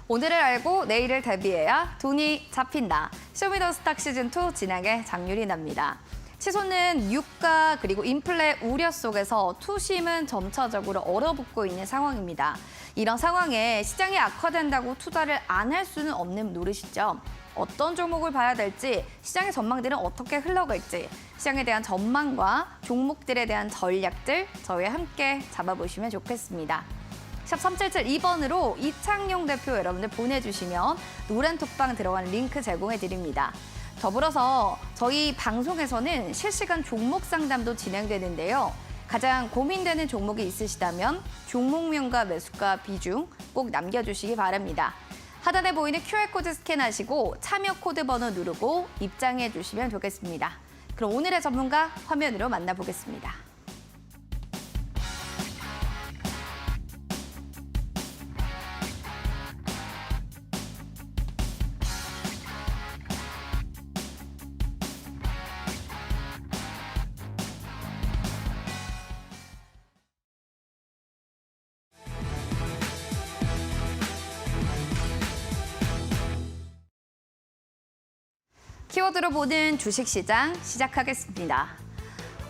오늘을 알고 내일을 대비해야 돈이 잡힌다. 쇼미더스탁 시즌2 진행의 장유린입니다. 시소는 유가 그리고 인플레 우려 속에서 투심은 점차적으로 얼어붙고 있는 상황입니다. 이런 상황에 시장이 악화된다고 투자를 안 할 수는 없는 노릇이죠. 어떤 종목을 봐야 될지, 시장의 전망들은 어떻게 흘러갈지, 시장에 대한 전망과 종목들에 대한 전략들 저희와 함께 잡아보시면 좋겠습니다. 샵 3772번으로 이창용 대표 여러분들 보내주시면 노란 톡방 들어간 링크 제공해드립니다. 더불어서 저희 방송에서는 실시간 종목 상담도 진행되는데요. 가장 고민되는 종목이 있으시다면 종목명과 매수가 비중 꼭 남겨주시기 바랍니다. 하단에 보이는 QR코드 스캔하시고 참여 코드 번호 누르고 입장해 주시면 좋겠습니다. 그럼 오늘의 전문가 화면으로 만나보겠습니다. 키워드로 보는 주식시장 시작하겠습니다.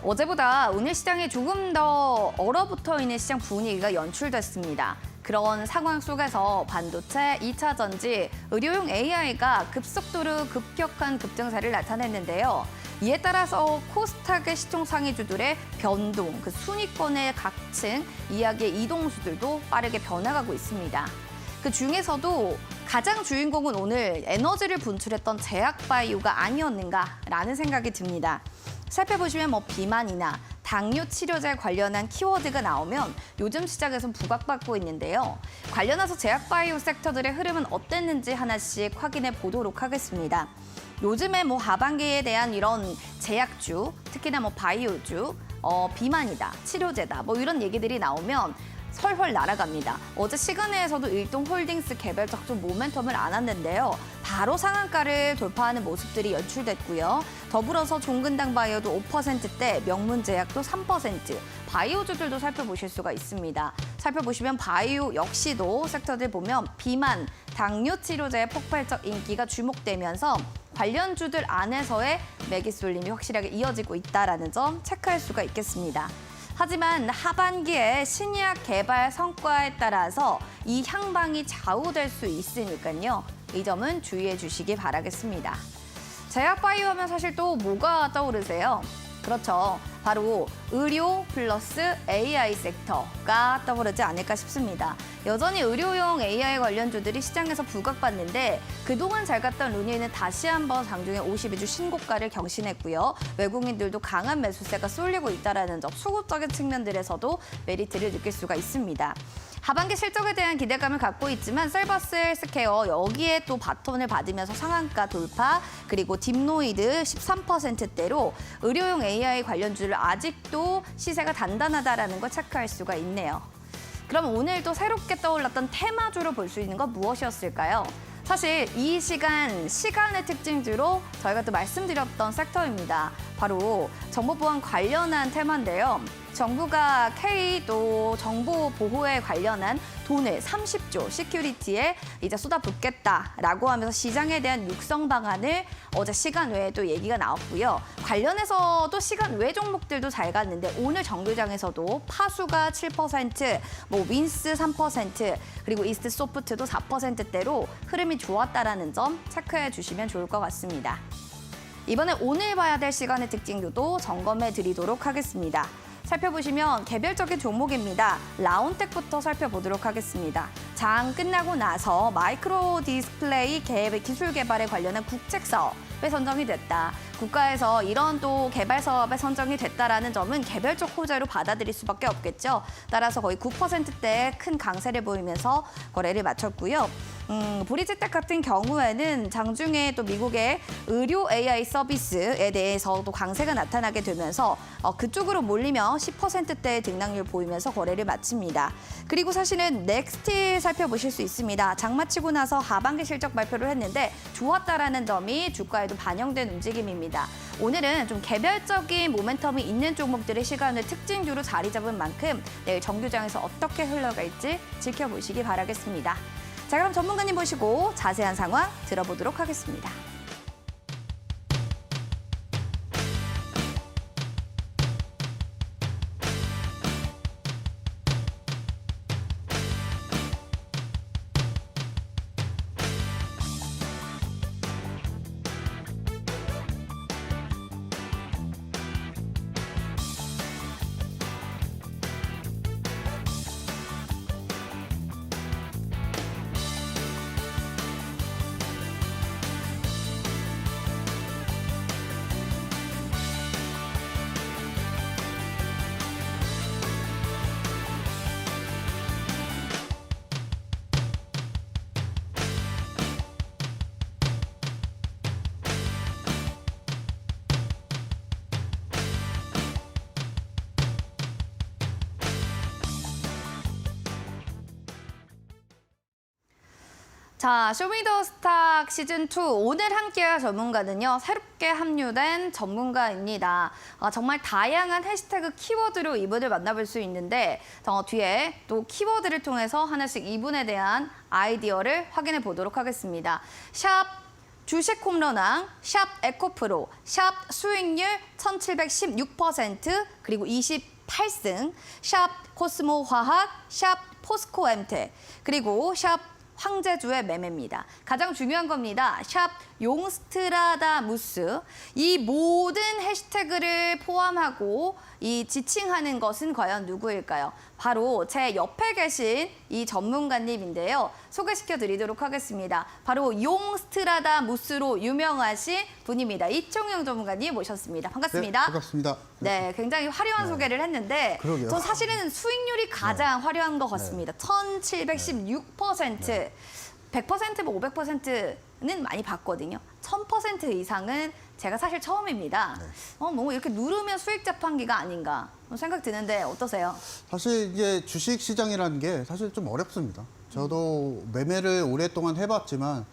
어제보다 오늘 시장이 조금 더 얼어붙어 있는 시장 분위기가 연출됐습니다. 그런 상황 속에서 반도체, 2차 전지, 의료용 AI가 급속도로 급격한 급등세를 나타냈는데요. 이에 따라서 코스닥의 시총 상위주들의 변동, 그 순위권의 각층, 이야기의 이동수들도 빠르게 변화가고 있습니다. 그 중에서도 가장 주인공은 오늘 에너지를 분출했던 제약바이오가 아니었는가라는 생각이 듭니다. 살펴보시면 비만이나 당뇨 치료제 관련한 키워드가 나오면 요즘 시장에선 부각받고 있는데요. 관련해서 제약바이오 섹터들의 흐름은 어땠는지 하나씩 확인해 보도록 하겠습니다. 요즘에 하반기에 대한 이런 제약주, 특히나 바이오주, 비만이다, 치료제다, 이런 얘기들이 나오면 설헐 날아갑니다. 어제 시간에서도 일동홀딩스 개별적 좀 모멘텀을 안았는데요. 바로 상한가를 돌파하는 모습들이 연출됐고요. 더불어서 종근당 바이오도 5%대, 명문제약도 3%, 바이오주들도 살펴보실 수가 있습니다. 살펴보시면 바이오 역시도 섹터들 보면 비만, 당뇨 치료제의 폭발적 인기가 주목되면서 관련주들 안에서의 매기 쏠림이 확실하게 이어지고 있다는 점 체크할 수가 있겠습니다. 하지만 하반기에 신약 개발 성과에 따라서 이 향방이 좌우될 수 있으니까요. 이 점은 주의해 주시기 바라겠습니다. 제약바이오 하면 사실 또 뭐가 떠오르세요? 그렇죠. 바로 의료 플러스 AI 섹터가 떠오르지 않을까 싶습니다. 여전히 의료용 AI 관련주들이 시장에서 부각받는데 그동안 잘 갔던 루니는 다시 한번 장중에 52주 신고가를 경신했고요. 외국인들도 강한 매수세가 쏠리고 있다는 점, 수급적인 측면들에서도 메리트를 느낄 수가 있습니다. 하반기 실적에 대한 기대감을 갖고 있지만 셀버스 헬스케어 여기에 또 바톤을 받으면서 상한가 돌파, 그리고 딥노이드 13%대로 의료용 AI 관련주를 아직도 시세가 단단하다는 걸 체크할 수가 있네요. 그럼 오늘 또 새롭게 떠올랐던 테마주로 볼 수 있는 건 무엇이었을까요? 사실 이 시간의 특징주로 저희가 또 말씀드렸던 섹터입니다. 바로 정보보안 관련한 테마인데요. 정부가 K 또 정보 보호에 관련한 돈을 30조 시큐리티에 이제 쏟아붓겠다라고 하면서 시장에 대한 육성 방안을 어제 시간 외에 또 얘기가 나왔고요. 관련해서도 시간 외 종목들도 잘 갔는데 오늘 정규장에서도 파수가 7%, 윈스 3%, 그리고 이스트 소프트도 4%대로 흐름이 좋았다라는 점 체크해 주시면 좋을 것 같습니다. 이번에 오늘 봐야 될 시간의 특징도 점검해 드리도록 하겠습니다. 살펴보시면 개별적인 종목입니다. 라온텍부터 살펴보도록 하겠습니다. 장 끝나고 나서 마이크로 디스플레이 기술 개발에 관련한 국책 사업에 선정이 됐다. 국가에서 이런 또 개발 사업에 선정이 됐다라는 점은 개별적 호재로 받아들일 수밖에 없겠죠. 따라서 거의 9%대의 큰 강세를 보이면서 거래를 마쳤고요. 브리지텍 같은 경우에는 장중에 또 미국의 의료 AI 서비스에 대해서도 강세가 나타나게 되면서 그쪽으로 몰리며 10%대의 등락률 보이면서 거래를 마칩니다. 그리고 사실은 넥스트 살펴보실 수 있습니다. 장마치고 나서 하반기 실적 발표를 했는데 좋았다라는 점이 주가에도 반영된 움직임입니다. 오늘은 좀 개별적인 모멘텀이 있는 종목들의 시간을 특징주로 자리 잡은 만큼 내일 정규장에서 어떻게 흘러갈지 지켜보시기 바라겠습니다. 자, 그럼 전문가님 모시고 자세한 상황 들어보도록 하겠습니다. 자, 쇼미더스탁 시즌2 오늘 함께할 전문가는요. 새롭게 합류된 전문가입니다. 정말 다양한 해시태그 키워드로 이분을 만나볼 수 있는데 뒤에 또 키워드를 통해서 하나씩 이분에 대한 아이디어를 확인해 보도록 하겠습니다. 샵 주식 홈런왕, 샵 에코프로, 샵 수익률 1716% 그리고 28승, 샵 코스모 화학, 샵 포스코 엠텍 그리고 샵 황제주의 매매입니다. 가장 중요한 겁니다. 샵 용스트라다무스. 이 모든 해시태그를 포함하고 이 지칭하는 것은 과연 누구일까요? 바로 제 옆에 계신 이 전문가님인데요. 소개시켜 드리도록 하겠습니다. 바로 용스트라다무스로 유명하신 분입니다. 이청용 전문가님 모셨습니다. 반갑습니다. 네, 반갑습니다. 네, 굉장히 화려한 소개를 했는데 그러게요. 전 사실은 수익률이 가장 화려한 것 같습니다. 1716%. 100% 뭐 500%는 많이 봤거든요. 1000% 이상은 제가 사실 처음입니다. 뭐 이렇게 누르면 수익 자판기가 아닌가 생각 드는데 어떠세요? 사실 이제 주식 시장이라는 게 사실 좀 어렵습니다. 저도 매매를 오랫동안 해봤지만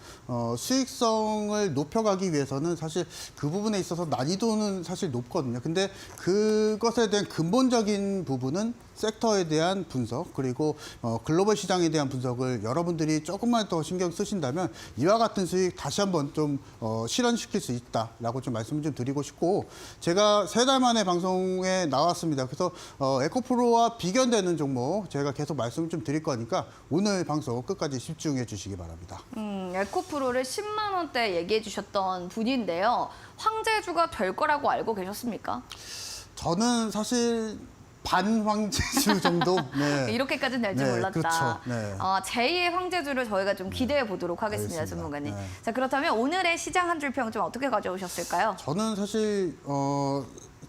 수익성을 높여가기 위해서는 사실 그 부분에 있어서 난이도는 사실 높거든요. 근데 그것에 대한 근본적인 부분은 섹터에 대한 분석 그리고 글로벌 시장에 대한 분석을 여러분들이 조금만 더 신경 쓰신다면 이와 같은 수익 다시 한번 좀 실현시킬 수 있다라고 좀 말씀을 좀 드리고 싶고 제가 3달 만에 방송에 나왔습니다. 그래서 에코프로와 비견되는 종목 제가 계속 말씀을 좀 드릴 거니까 오늘 방송 끝까지 집중해 주시기 바랍니다. 에코프로를 10만 원대 얘기해 주셨던 분인데요. 황제주가 될 거라고 알고 계셨습니까? 저는 사실 반황제주 정도. 네. 이렇게까지는 될 줄 네, 몰랐다. 그렇죠. 네. 제2의 황제주를 저희가 좀 기대해 보도록 하겠습니다, 알겠습니다. 전문가님. 네. 자, 그렇다면 오늘의 시장 한 줄 평 좀 어떻게 가져오셨을까요? 저는 사실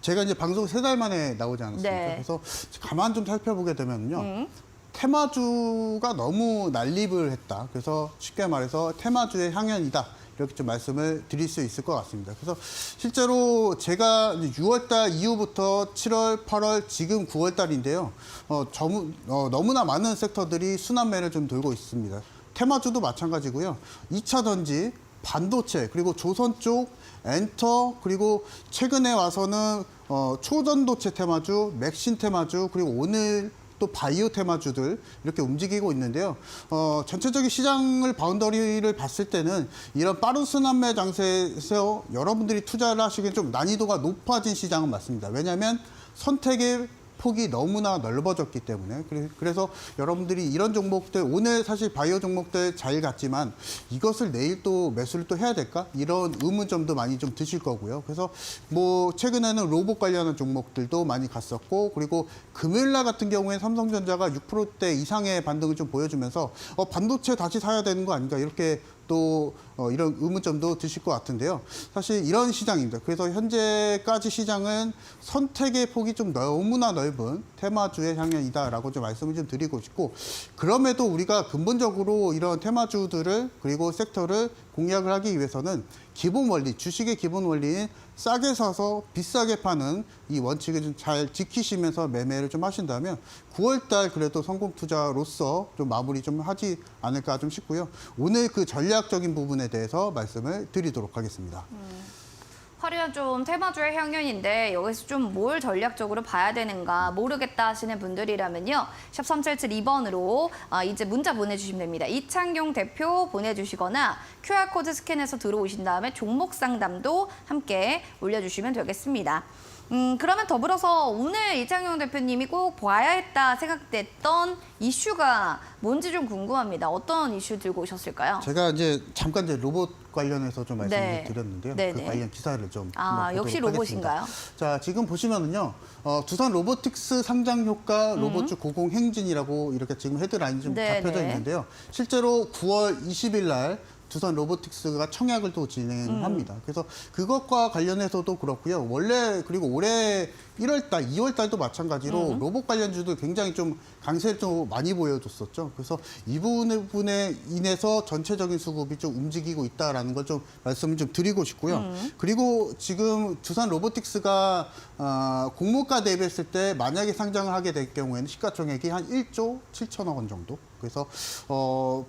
제가 이제 방송 3달 만에 나오지 않았습니까? 네. 그래서 가만 좀 살펴보게 되면요. 테마주가 너무 난립을 했다. 그래서 쉽게 말해서 테마주의 향연이다. 이렇게 좀 말씀을 드릴 수 있을 것 같습니다. 그래서 실제로 제가 6월달 이후부터 7월, 8월, 지금 9월달인데요. 너무나 많은 섹터들이 순환매를 좀 돌고 있습니다. 테마주도 마찬가지고요. 2차 전지, 반도체, 그리고 조선 쪽, 엔터, 그리고 최근에 와서는 초전도체 테마주, 맥신 테마주, 그리고 오늘 또 바이오 테마주들 이렇게 움직이고 있는데요. 전체적인 시장을 바운더리를 봤을 때는 이런 빠른 순환매 장세에서 여러분들이 투자를 하시기엔 좀 난이도가 높아진 시장은 맞습니다. 왜냐하면 선택의 폭이 너무나 넓어졌기 때문에 그래서 여러분들이 이런 종목들 오늘 사실 바이오 종목들 잘 갔지만 이것을 내일 또 매수를 또 해야 될까 이런 의문점도 많이 좀 드실 거고요. 그래서 뭐 최근에는 로봇 관련한 종목들도 많이 갔었고 그리고 금요일날 같은 경우에 삼성전자가 6%대 이상의 반등을 좀 보여주면서 반도체 다시 사야 되는 거 아닌가 이렇게 또 이런 의문점도 드실 것 같은데요. 사실 이런 시장입니다. 그래서 현재까지 시장은 선택의 폭이 좀 너무나 넓은 테마주의 향연이다라고 좀 말씀을 좀 드리고 싶고 그럼에도 우리가 근본적으로 이런 테마주들을 그리고 섹터를 공략을 하기 위해서는 기본 원리, 주식의 기본 원리인 싸게 사서 비싸게 파는 이 원칙을 좀 잘 지키시면서 매매를 좀 하신다면 9월달 그래도 성공 투자로서 좀 마무리 좀 하지 않을까 좀 싶고요. 오늘 그 전략적인 부분에 대해서 말씀을 드리도록 하겠습니다. 화려한 좀 테마주의 향연인데 여기서 좀 뭘 전략적으로 봐야 되는가 모르겠다 하시는 분들이라면요. 샵 3772번으로 이제 문자 보내주시면 됩니다. 이창용 대표 보내주시거나 QR코드 스캔해서 들어오신 다음에 종목 상담도 함께 올려주시면 되겠습니다. 그러면 더불어서 오늘 이창용 대표님이 꼭 봐야 했다 생각됐던 이슈가 뭔지 좀 궁금합니다. 어떤 이슈 들고 오셨을까요? 제가 이제 잠깐 이제 로봇 관련해서 좀 말씀을 네. 드렸는데요. 네네. 그 관련 기사를 좀 역시 보도록 로봇인가요? 하겠습니다. 자, 지금 보시면은요, 두산 로보틱스 상장 효과 로봇주 고공 행진이라고 이렇게 지금 헤드라인이 좀 네네. 잡혀져 있는데요. 실제로 9월 20일 날 두산 로보틱스가 청약을 또 진행합니다. 그래서 그것과 관련해서도 그렇고요. 원래 그리고 올해 1월 달, 2월 달도 마찬가지로 로봇 관련주들 굉장히 좀 강세를 좀 많이 보여줬었죠. 그래서 이 부분에 인해서 전체적인 수급이 좀 움직이고 있다라는 걸 좀 말씀을 좀 드리고 싶고요. 그리고 지금 두산 로보틱스가 공모가 대비했을 때 만약에 상장을 하게 될 경우에는 시가총액이 한 1조 7천억 원 정도. 그래서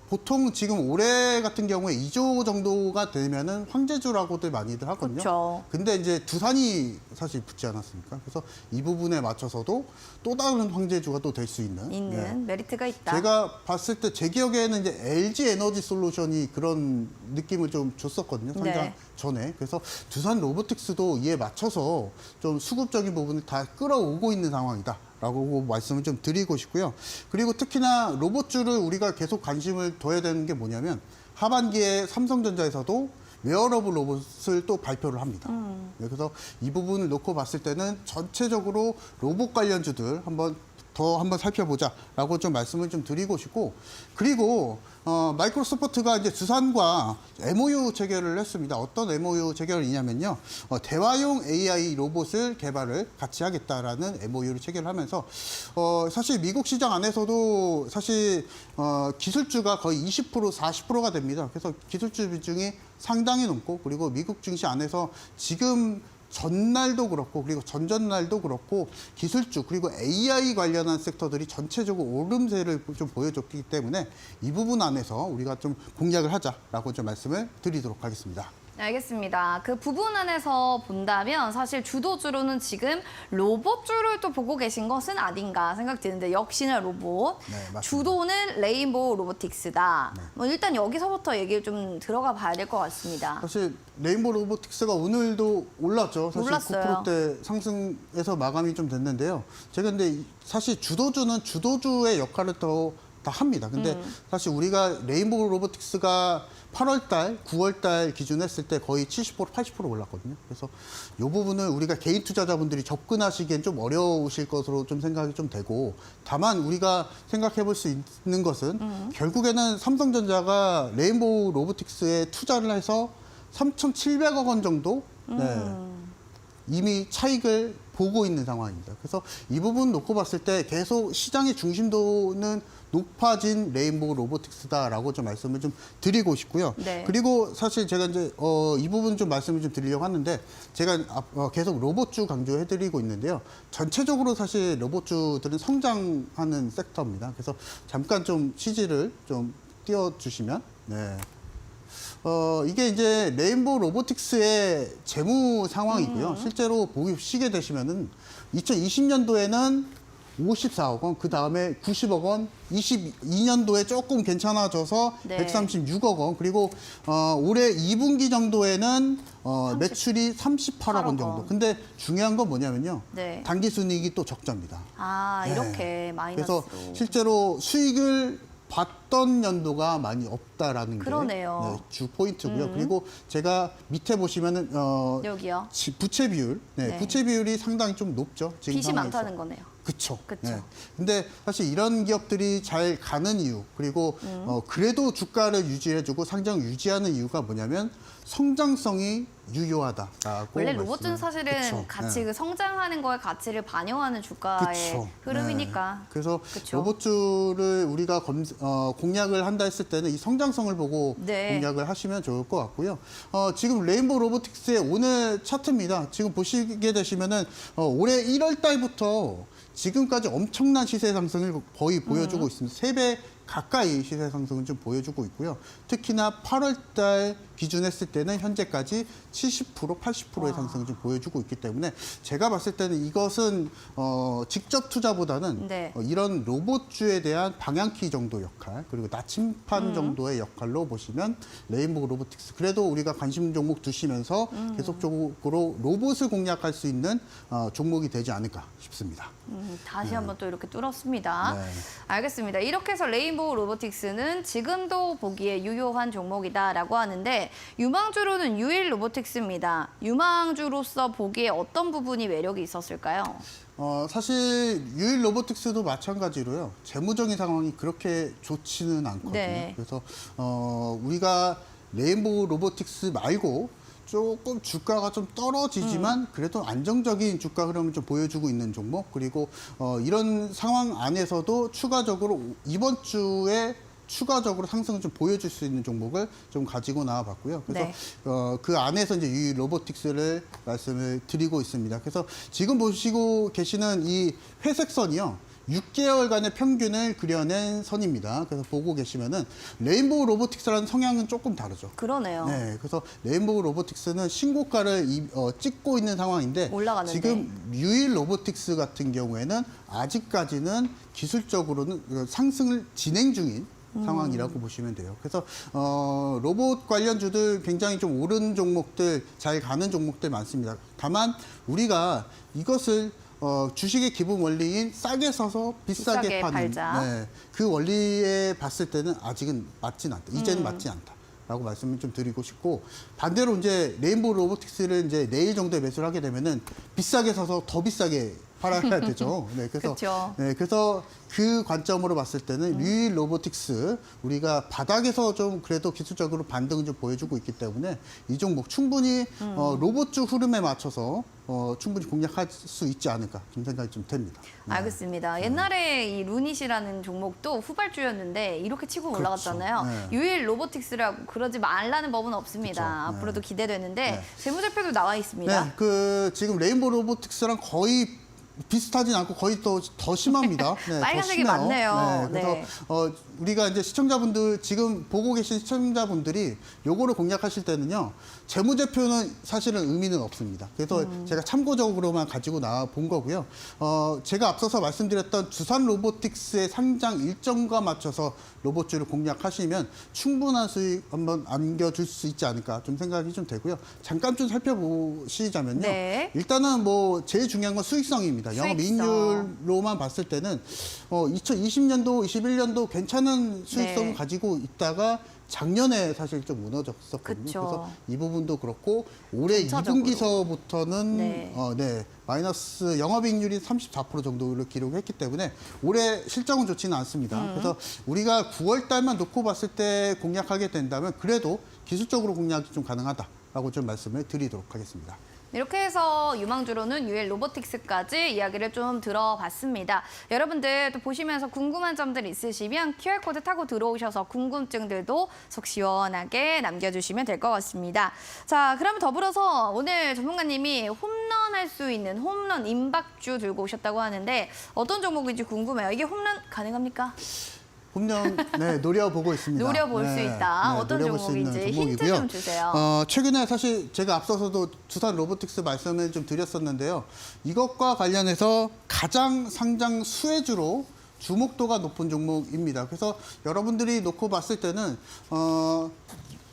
보통 지금 올해 같은 경우에 2조 정도가 되면은 황제주라고들 많이들 하거든요. 그렇죠. 근데 이제 두산이 사실 붙지 않았습니까? 그래서 이 부분에 맞춰서도 또 다른 황제주가 또 될 수 있는 네. 메리트가 있다. 제가 봤을 때 제 기억에는 이제 LG 에너지 솔루션이 그런 느낌을 좀 줬었거든요. 상장 네. 전에. 그래서 두산 로보틱스도 이에 맞춰서 좀 수급적인 부분을 다 끌어오고 있는 상황이다. 라고 말씀을 좀 드리고 싶고요. 그리고 특히나 로봇주를 우리가 계속 관심을 둬야 되는 게 뭐냐면 하반기에 삼성전자에서도 웨어러블 로봇을 또 발표를 합니다. 네, 그래서 이 부분을 놓고 봤을 때는 전체적으로 로봇 관련주들 한번 살펴보자라고 좀 말씀을 좀 드리고 싶고, 그리고 마이크로소프트가 이제 두산과 MOU 체결을 했습니다. 어떤 MOU 체결이냐면요, 대화용 AI 로봇을 개발을 같이 하겠다라는 MOU를 체결하면서 사실 미국 시장 안에서도 사실 기술주가 거의 20% 40%가 됩니다. 그래서 기술주 비중이 상당히 높고, 그리고 미국 증시 안에서 지금 전날도 그렇고 그리고 전전날도 그렇고 기술주 그리고 AI 관련한 섹터들이 전체적으로 오름세를 좀 보여줬기 때문에 이 부분 안에서 우리가 좀 공략을 하자라고 좀 말씀을 드리도록 하겠습니다. 알겠습니다. 그 부분 안에서 본다면 사실 주도주로는 지금 로봇주를 또 보고 계신 것은 아닌가 생각 드는데 역시나 로봇. 네, 맞습니다. 주도는 레인보우 로보틱스다. 뭐 일단 여기서부터 얘기를 좀 들어가 봐야 될 것 같습니다. 사실 레인보우 로보틱스가 오늘도 올랐죠. 사실 올랐어요. 9%대 상승해서 마감이 좀 됐는데요. 제가 근데 사실 주도주는 주도주의 역할을 다 합니다. 근데 사실 우리가 레인보우 로보틱스가 8월 달, 9월 달 기준 했을 때 거의 70%, 80% 올랐거든요. 그래서 이 부분을 우리가 개인 투자자분들이 접근하시기엔 좀 어려우실 것으로 좀 생각이 좀 되고, 다만 우리가 생각해 볼 수 있는 것은 결국에는 삼성전자가 레인보우 로보틱스에 투자를 해서 3,700억 원 정도 이미 차익을 보고 있는 상황입니다. 그래서 이 부분 놓고 봤을 때 계속 시장의 중심도는 높아진 레인보우 로보틱스다라고 좀 말씀을 좀 드리고 싶고요. 네. 그리고 사실 제가 이제 이 부분 좀 말씀을 좀 드리려고 하는데, 제가 계속 로봇주 강조해드리고 있는데요. 전체적으로 사실 로봇주들은 성장하는 섹터입니다. 그래서 잠깐 좀 CG를 좀 띄워주시면, 네. 이게 이제 레인보우 로보틱스의 재무 상황이고요. 실제로 보시게 되시면은 2020년도에는 54억 원, 그 다음에 90억 원, 22년도에 조금 괜찮아져서 네. 136억 원, 그리고 올해 2분기 정도에는 매출이 38억 원 정도. 근데 중요한 건 뭐냐면요. 네. 당기순이익이 또 적자입니다. 아, 이렇게 네. 마이너스로. 그래서 실제로 수익을 봤던 연도가 많이 없다라는 게 그러네요. 네, 주 포인트고요. 그리고 제가 밑에 보시면은 여기요. 부채 비율, 네. 부채 비율이 상당히 좀 높죠. 지금 빚이 상황에서. 많다는 거네요. 그쵸. 그쵸. 네. 근데 사실 이런 기업들이 잘 가는 이유, 그리고 그래도 주가를 유지해주고 상장 유지하는 이유가 뭐냐면 성장성이 유효하다라고. 원래 로봇은 사실은 그쵸. 같이 네. 그 성장하는 거에 가치를 반영하는 주가의 그쵸. 흐름이니까. 네. 그래서 그쵸. 로봇주를 우리가 공략을 한다 했을 때는 이 성장성을 보고 네. 공략을 하시면 좋을 것 같고요. 지금 레인보우 로보틱스의 오늘 차트입니다. 지금 보시게 되시면은 올해 1월 달부터 지금까지 엄청난 시세 상승을 거의 보여주고 있습니다. 3배 가까이 시세 상승을 좀 보여주고 있고요. 특히나 8월 달 기준했을 때는 현재까지 70%, 80%의 상승을 좀 보여주고 있기 때문에 제가 봤을 때는 이것은 직접 투자보다는 네. 이런 로봇주에 대한 방향키 정도 역할 그리고 나침판 정도의 역할로 보시면 레인보우 로보틱스 그래도 우리가 관심 종목 두시면서 계속적으로 로봇을 공략할 수 있는 종목이 되지 않을까 싶습니다. 다시 한번 또 이렇게 뚫었습니다. 네. 알겠습니다. 이렇게 해서 레인보우 로보틱스는 지금도 보기에 유효한 종목이다라고 하는데 유망주로는 유일 로보틱스입니다. 유망주로서 보기에 어떤 부분이 매력이 있었을까요? 사실 유일 로보틱스도 마찬가지로요. 재무적인 상황이 그렇게 좋지는 않거든요. 네. 그래서 우리가 레인보우 로보틱스 말고 조금 주가가 좀 떨어지지만 그래도 안정적인 주가 흐름을 좀 보여주고 있는 종목 그리고 이런 상황 안에서도 추가적으로 이번 주에 추가적으로 상승을 좀 보여줄 수 있는 종목을 좀 가지고 나와봤고요. 그래서 네. 그 안에서 이제 유일 로보틱스를 말씀을 드리고 있습니다. 그래서 지금 보시고 계시는 이 회색 선이요. 6개월간의 평균을 그려낸 선입니다. 그래서 보고 계시면은 레인보우 로보틱스라는 성향은 조금 다르죠. 그러네요. 네, 그래서 레인보우 로보틱스는 신고가를 찍고 있는 상황인데 올라가는데. 지금 유일 로보틱스 같은 경우에는 아직까지는 기술적으로는 상승을 진행 중인 상황이라고 보시면 돼요. 그래서 로봇 관련주들 굉장히 좀 오른 종목들, 잘 가는 종목들 많습니다. 다만 우리가 이것을 주식의 기본 원리인 싸게 사서 비싸게 비싸게 파는 팔자. 네, 그 원리에 봤을 때는 아직은 맞진 않다. 이제는 맞지 않다라고 말씀을 좀 드리고 싶고 반대로 이제 레인보우 로보틱스를 이제 내일 정도에 매수를 하게 되면은 비싸게 사서 더 비싸게 팔아야 되죠. 네, 그래서 그쵸. 네, 그래서 그 관점으로 봤을 때는 유일 로보틱스 우리가 바닥에서 좀 그래도 기술적으로 반등을 좀 보여주고 있기 때문에 이 종목 충분히 로봇주 흐름에 맞춰서 충분히 공략할 수 있지 않을까 좀 생각이 좀 됩니다. 네. 알겠습니다. 옛날에 이 루닛이라는 종목도 후발주였는데 이렇게 치고 그렇죠. 올라갔잖아요. 네. 유일 로보틱스라고 그러지 말라는 법은 없습니다. 그렇죠. 네. 앞으로도 기대되는데 네. 재무제표도 나와 있습니다. 네, 그 지금 레인보우 로보틱스랑 거의 비슷하진 않고 거의 더 심합니다. 네, 빨간색이 더 심해요. 많네요. 네, 그래서 네. 우리가 이제 시청자분들 지금 보고 계신 시청자분들이 요거를 공략하실 때는요. 재무제표는 사실은 의미는 없습니다. 그래서 제가 참고적으로만 가지고 나와 본 거고요. 제가 앞서서 말씀드렸던 두산 로보틱스의 상장 일정과 맞춰서 로봇주를 공략하시면 충분한 수익 한번 안겨줄 수 있지 않을까 좀 생각이 좀 되고요. 잠깐 좀 살펴보시자면요. 네. 일단은 뭐 제일 중요한 건 수익성입니다. 영업이익률로만 봤을 때는 2020년도, 21년도 괜찮은 수익성을 네. 가지고 있다가 작년에 사실 좀 무너졌었거든요. 그쵸. 그래서 이 부분도 그렇고 올해 전체적으로. 2분기서부터는 네. 마이너스 영업이익률이 34% 정도를 기록했기 때문에 올해 실적은 좋지는 않습니다. 그래서 우리가 9월 달만 놓고 봤을 때 공략하게 된다면 그래도 기술적으로 공략이 좀 가능하다라고 좀 말씀을 드리도록 하겠습니다. 이렇게 해서 유망주로는 유일 로보틱스까지 이야기를 좀 들어봤습니다. 여러분들 또 보시면서 궁금한 점들 있으시면 QR코드 타고 들어오셔서 궁금증들도 속 시원하게 남겨주시면 될 것 같습니다. 자, 그럼 더불어서 오늘 전문가님이 홈런 할 수 있는 홈런 임박주 들고 오셨다고 하는데 어떤 종목인지 궁금해요. 이게 홈런 가능합니까? 홈런 노려보고 있습니다. 노려볼 수 있다. 어떤 노려볼 수 있는 종목인지 힌트 종목이고요. 좀 주세요. 최근에 사실 제가 앞서서도 두산 로보틱스 말씀을 좀 드렸었는데요. 이것과 관련해서 가장 상장 수혜주로 주목도가 높은 종목입니다. 그래서 여러분들이 놓고 봤을 때는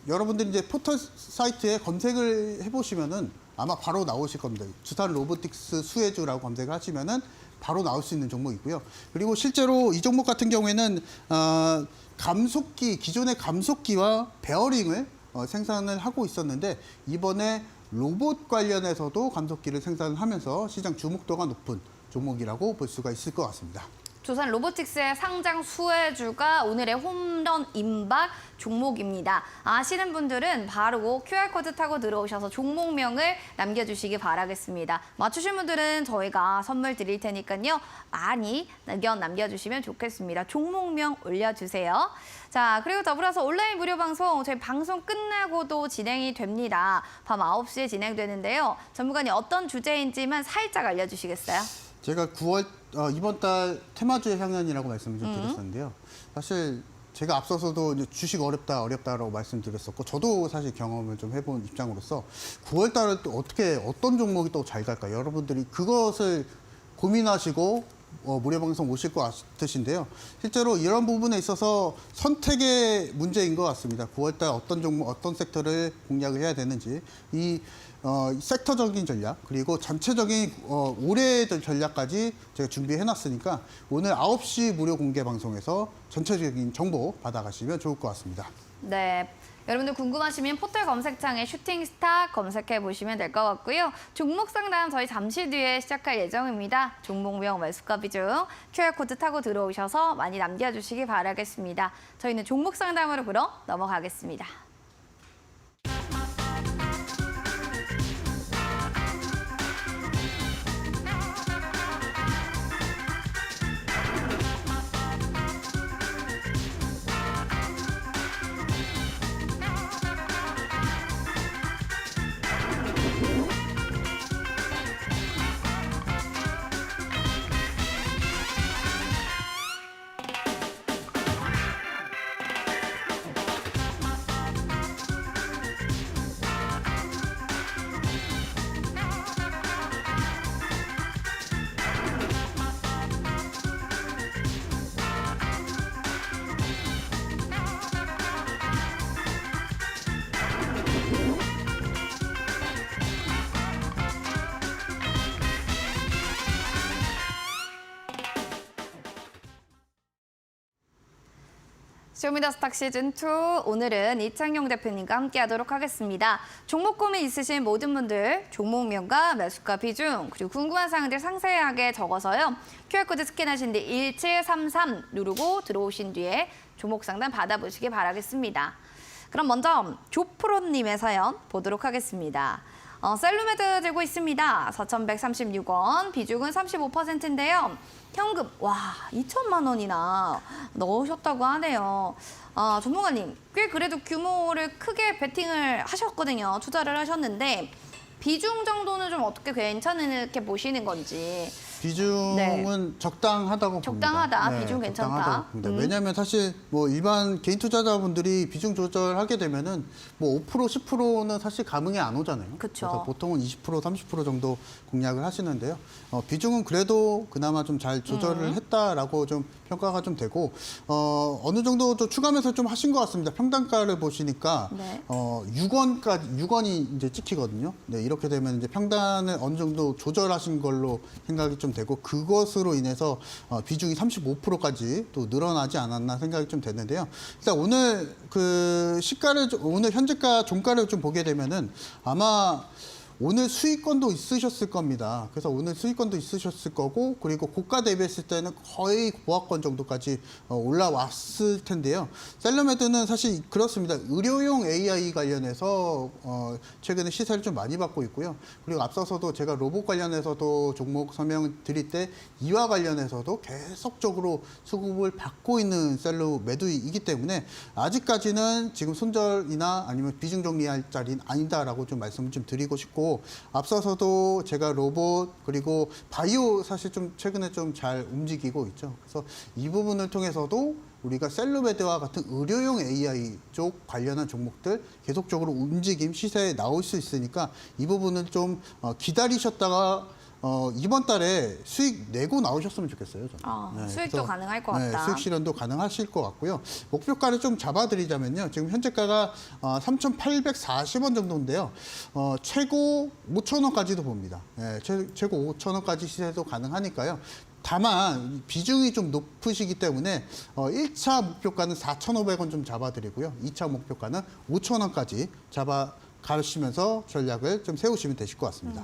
여러분들이 이제 포털 사이트에 검색을 해보시면은 아마 바로 나오실 겁니다. 두산 로보틱스 수혜주라고 검색을 하시면은 바로 나올 수 있는 종목이고요. 그리고 실제로 이 종목 같은 경우에는 감속기, 기존의 감속기와 베어링을 생산을 하고 있었는데 이번에 로봇 관련해서도 감속기를 생산을 하면서 시장 주목도가 높은 종목이라고 볼 수가 있을 것 같습니다. 두산 로보틱스의 상장 수혜주가 오늘의 홈런 임박 종목입니다. 아시는 분들은 바로 QR코드 타고 들어오셔서 종목명을 남겨주시기 바라겠습니다. 맞추신 분들은 저희가 선물 드릴 테니까요. 많이 의견 남겨주시면 좋겠습니다. 종목명 올려주세요. 자, 그리고 더불어서 온라인 무료 방송 저희 방송 끝나고도 진행이 됩니다. 밤 9시에 진행되는데요. 전문가님 어떤 주제인지만 살짝 알려주시겠어요? 제가 9월 이번 달 테마주의 향연이라고 말씀을 좀 드렸었는데요. 사실 제가 앞서서도 이제 주식 어렵다라고 말씀드렸었고, 저도 사실 경험을 좀 해본 입장으로서 9월 달에 또 어떤 종목이 또 잘 갈까, 여러분들이 그것을 고민하시고 무료방송 오실 것 같으신데요. 실제로 이런 부분에 있어서 선택의 문제인 것 같습니다. 9월 달 어떤 종목, 어떤 섹터를 공략을 해야 되는지, 이 섹터적인 전략, 그리고 전체적인 올해의 전략까지 제가 준비해놨으니까 오늘 9시 무료 공개 방송에서 전체적인 정보 받아가시면 좋을 것 같습니다. 네. 여러분들 궁금하시면 포털 검색창에 슈팅스타 검색해 보시면 될 것 같고요. 종목 상담 저희 잠시 뒤에 시작할 예정입니다. 종목명 매수가 비중 QR코드 타고 들어오셔서 많이 남겨주시기 바라겠습니다. 저희는 종목 상담으로 보러 넘어가겠습니다. 쇼미더스탁 시즌2 오늘은 이창용 대표님과 함께하도록 하겠습니다. 종목 고민 있으신 모든 분들 종목명과 매수가 비중 그리고 궁금한 사항들 상세하게 적어서요. QR코드 스캔하신 뒤 1733 누르고 들어오신 뒤에 종목 상담 받아보시기 바라겠습니다. 그럼 먼저 조프로님의 사연 보도록 하겠습니다. 셀루메드 들고 있습니다. 4,136원, 비중은 35%인데요. 현금, 와, 2천만 원이나 넣으셨다고 하네요. 전문가님, 꽤 그래도 규모를 크게 베팅을 하셨거든요. 투자를 하셨는데 비중 정도는 좀 어떻게 괜찮게 보시는 건지. 비중은 네. 적당하다고 적당하다. 봅니다. 비중 괜찮다. 적당하다고 봅니다. 왜냐하면 사실 뭐 일반 개인 투자자분들이 비중 조절하게 되면은 뭐 5% 10%는 사실 감흥이 안 오잖아요. 그쵸. 그래서 보통은 20% 30% 정도 공략을 하시는데요. 비중은 그래도 그나마 좀 잘 조절을 했다라고 좀 평가가 좀 되고 어느 정도 좀 추가 매수 좀 하신 것 같습니다. 평단가를 보시니까 네. 6원이 이제 찍히거든요. 네, 이렇게 되면 이제 평단을 어느 정도 조절하신 걸로 생각이 좀 되고, 그것으로 인해서 비중이 35%까지 또 늘어나지 않았나 생각이 좀 되는데요. 일단 오늘 그 오늘 현재가 종가를 좀 보게 되면은 아마 오늘 수익권도 있으셨을 겁니다. 그래서 오늘 수익권도 있으셨을 거고, 그리고 고가 대비했을 때는 거의 보합권 정도까지 올라왔을 텐데요. 셀러메드는 사실 그렇습니다. 의료용 AI 관련해서 최근에 시세를 좀 많이 받고 있고요. 그리고 앞서서도 제가 로봇 관련해서도 종목 설명 드릴 때 이와 관련해서도 계속적으로 수급을 받고 있는 셀러메드이기 때문에 아직까지는 지금 손절이나 아니면 비중 정리할 자리는 아니다라고 좀 말씀을 좀 드리고 싶고, 앞서서도 제가 로봇 그리고 바이오 사실 좀 최근에 좀 잘 움직이고 있죠. 그래서 이 부분을 통해서도 우리가 셀루메드와 같은 의료용 AI 쪽 관련한 종목들 계속적으로 움직임 시세에 나올 수 있으니까 이 부분을 좀 기다리셨다가 이번 달에 수익 내고 나오셨으면 좋겠어요. 저는. 수익도 그래서, 가능할 것 같다. 수익 실현도 가능하실 것 같고요. 목표가를 좀 잡아드리자면요. 지금 현재가가 3,840원 정도인데요. 최고 5,000원까지도 봅니다. 최고 5,000원까지 시세도 가능하니까요. 다만 비중이 좀 높으시기 때문에 1차 목표가는 4,500원 좀 잡아드리고요. 2차 목표가는 5,000원까지 가시면서 전략을 좀 세우시면 되실 것 같습니다.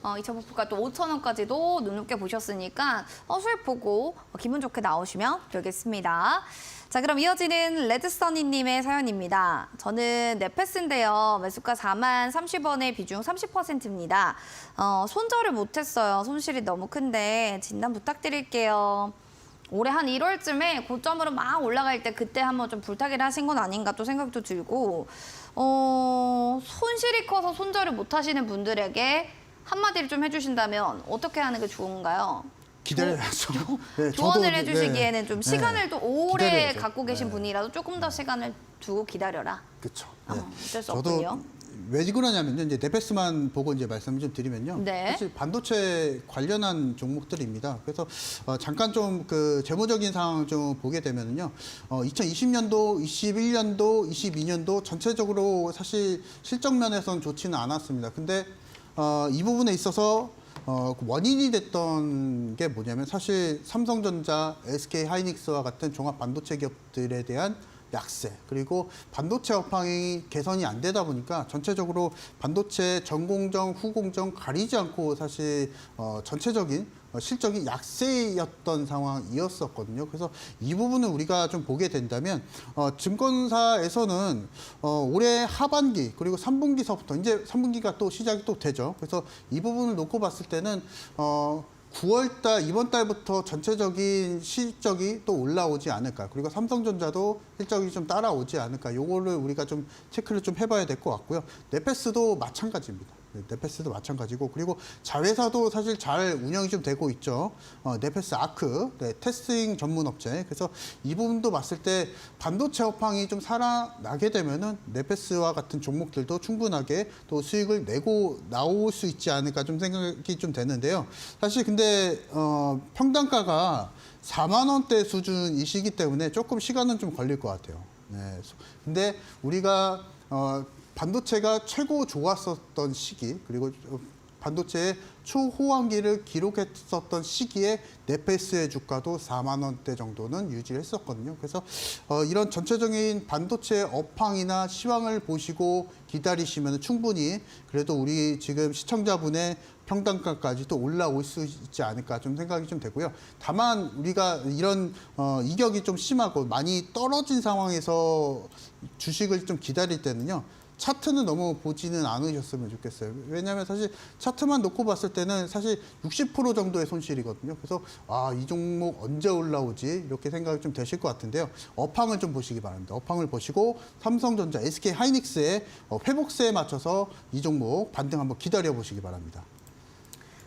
2차 목표가 또 5,000원까지도 눈높게 보셨으니까 수익 보고 기분 좋게 나오시면 되겠습니다. 자, 그럼 이어지는 레드서니님의 사연입니다. 저는 네페스인데요. 매수가 4만 30원의 비중 30%입니다. 손절을 못했어요. 손실이 너무 큰데 진단 부탁드릴게요. 올해 한 1월쯤에 고점으로 막 올라갈 때 그때 한번 좀 불타기를 하신 건 아닌가 또 생각도 들고 손실이 커서 손절을 못 하시는 분들에게 한마디를 좀 해주신다면 어떻게 하는 게 좋은가요? 기다려야죠. 네, 조언을 저도, 해주시기에는 좀 시간을 또 오래 기다려야죠. 갖고 계신 네. 분이라도 조금 더 시간을 두고 기다려라. 그렇죠. 어쩔 수 저도 없군요. 왜 그러냐면요. 이제 네페스만 보고 이제 말씀을 좀 드리면요. 네. 사실 반도체 관련한 종목들입니다. 그래서 잠깐 좀 그 재무적인 상황 좀 보게 되면요. 2020년도, 21년도, 22년도 전체적으로 사실 실적 면에서는 좋지는 않았습니다. 근데 이 부분에 있어서 원인이 됐던 게 뭐냐면 사실 삼성전자, SK 하이닉스와 같은 종합 반도체 기업들에 대한 약세, 그리고 반도체 업황이 개선이 안 되다 보니까 전체적으로 반도체 전공정, 후공정 가리지 않고 사실 전체적인 실적이 약세였던 상황이었었거든요. 그래서 이 부분을 우리가 좀 보게 된다면 증권사에서는 올해 하반기 그리고 3분기서부터 이제 3분기가 또 시작이 또 되죠. 그래서 이 부분을 놓고 봤을 때는 9월달 이번 달부터 전체적인 실적이 또 올라오지 않을까. 그리고 삼성전자도 실적이 좀 따라오지 않을까. 요거를 우리가 좀 체크를 좀 해봐야 될 것 같고요. 네페스도 마찬가지입니다. 네, 네페스도 마찬가지고, 그리고 자회사도 사실 잘 운영이 좀 되고 있죠. 네페스 아크, 네, 테스팅 전문 업체. 그래서 이 부분도 봤을 때 반도체 업황이 좀 살아나게 되면은 네페스와 같은 종목들도 충분하게 또 수익을 내고 나올 수 있지 않을까 좀 생각이 좀 되는데요. 사실 근데 평단가가 4만 원대 수준이시기 때문에 조금 시간은 좀 걸릴 것 같아요. 네. 근데 우리가 반도체가 최고 좋았었던 시기, 그리고 반도체의 초호황기를 기록했었던 시기에 네페스의 주가도 4만 원대 정도는 유지했었거든요. 그래서 이런 전체적인 반도체 업황이나 시황을 보시고 기다리시면 충분히 그래도 우리 지금 시청자분의 평단가까지 또 올라올 수 있지 않을까 좀 생각이 좀 되고요. 다만 우리가 이런 이격이 좀 심하고 많이 떨어진 상황에서 주식을 좀 기다릴 때는요. 차트는 너무 보지는 않으셨으면 좋겠어요. 왜냐하면 사실 차트만 놓고 봤을 때는 사실 60% 정도의 손실이거든요. 그래서 이 종목 언제 올라오지 이렇게 생각이 좀 되실 것 같은데요. 업황을 좀 보시기 바랍니다. 업황을 보시고 삼성전자, SK 하이닉스의 회복세에 맞춰서 이 종목 반등 한번 기다려 보시기 바랍니다.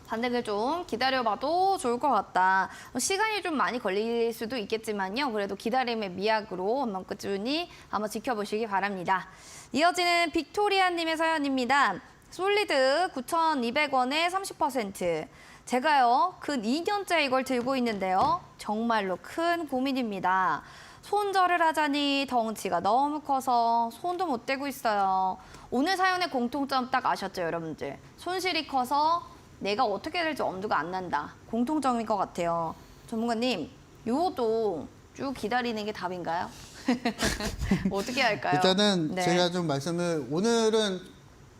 반등을 좀 기다려봐도 좋을 것 같다. 시간이 좀 많이 걸릴 수도 있겠지만요. 그래도 기다림의 미학으로 한번 꾸준히 한번 지켜보시기 바랍니다. 이어지는 빅토리아님의 사연입니다. 솔리드 9,200원에 30%. 제가요, 근 2년째 이걸 들고 있는데요. 정말로 큰 고민입니다. 손절을 하자니 덩치가 너무 커서 손도 못 대고 있어요. 오늘 사연의 공통점 딱 아셨죠, 여러분들? 손실이 커서 내가 어떻게 될지 엄두가 안 난다. 공통점인 것 같아요. 전문가님, 이것도 쭉 기다리는 게 답인가요? 어떻게 할까요? 일단은 네. 제가 좀 말씀을 오늘은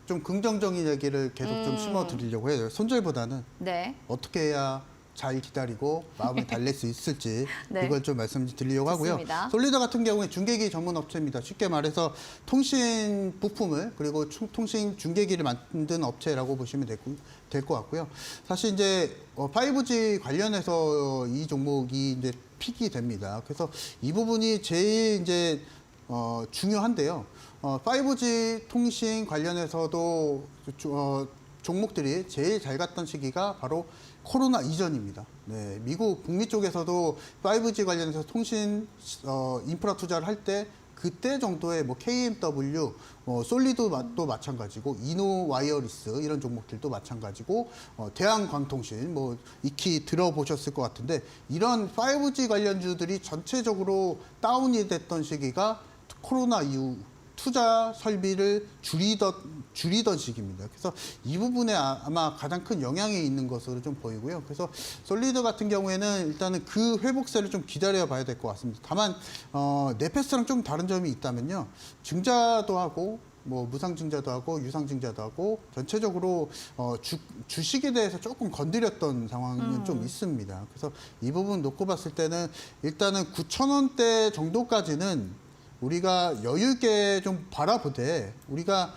좀 긍정적인 얘기를 계속 좀 심어드리려고 해요. 손절보다는 네. 어떻게 해야 잘 기다리고 마음을 달랠 수 있을지 네. 그걸 좀 말씀드리려고 하고요. 좋습니다. 솔리드 같은 경우에 중계기 전문 업체입니다. 쉽게 말해서 통신 부품을 그리고 통신 중계기를 만든 업체라고 보시면 될 것 같고요. 사실 이제 5G 관련해서 이 종목이 이제 픽이 됩니다. 그래서 이 부분이 제일 이제 중요한데요. 5G 통신 관련해서도 종목들이 제일 잘 갔던 시기가 바로 코로나 이전입니다. 네, 미국 북미 쪽에서도 5G 관련해서 통신 인프라 투자를 할 때 그때 정도의 뭐 KMW, 솔리드도 마찬가지고 이노 와이어리스 이런 종목들도 마찬가지고 대한광통신 뭐 익히 들어보셨을 것 같은데 이런 5G 관련주들이 전체적으로 다운이 됐던 시기가 코로나 이후 투자 설비를 줄이던 시기입니다. 그래서 이 부분에 아마 가장 큰 영향이 있는 것으로 좀 보이고요. 그래서 솔리드 같은 경우에는 일단은 그 회복세를 좀 기다려 봐야 될 것 같습니다. 다만 네페스랑 좀 다른 점이 있다면요. 증자도 하고 뭐 무상증자도 하고 유상증자도 하고 전체적으로 주식에 대해서 조금 건드렸던 상황은 좀 있습니다. 그래서 이 부분 놓고 봤을 때는 일단은 9,000원대 정도까지는 우리가 여유 있게 좀 바라보되 우리가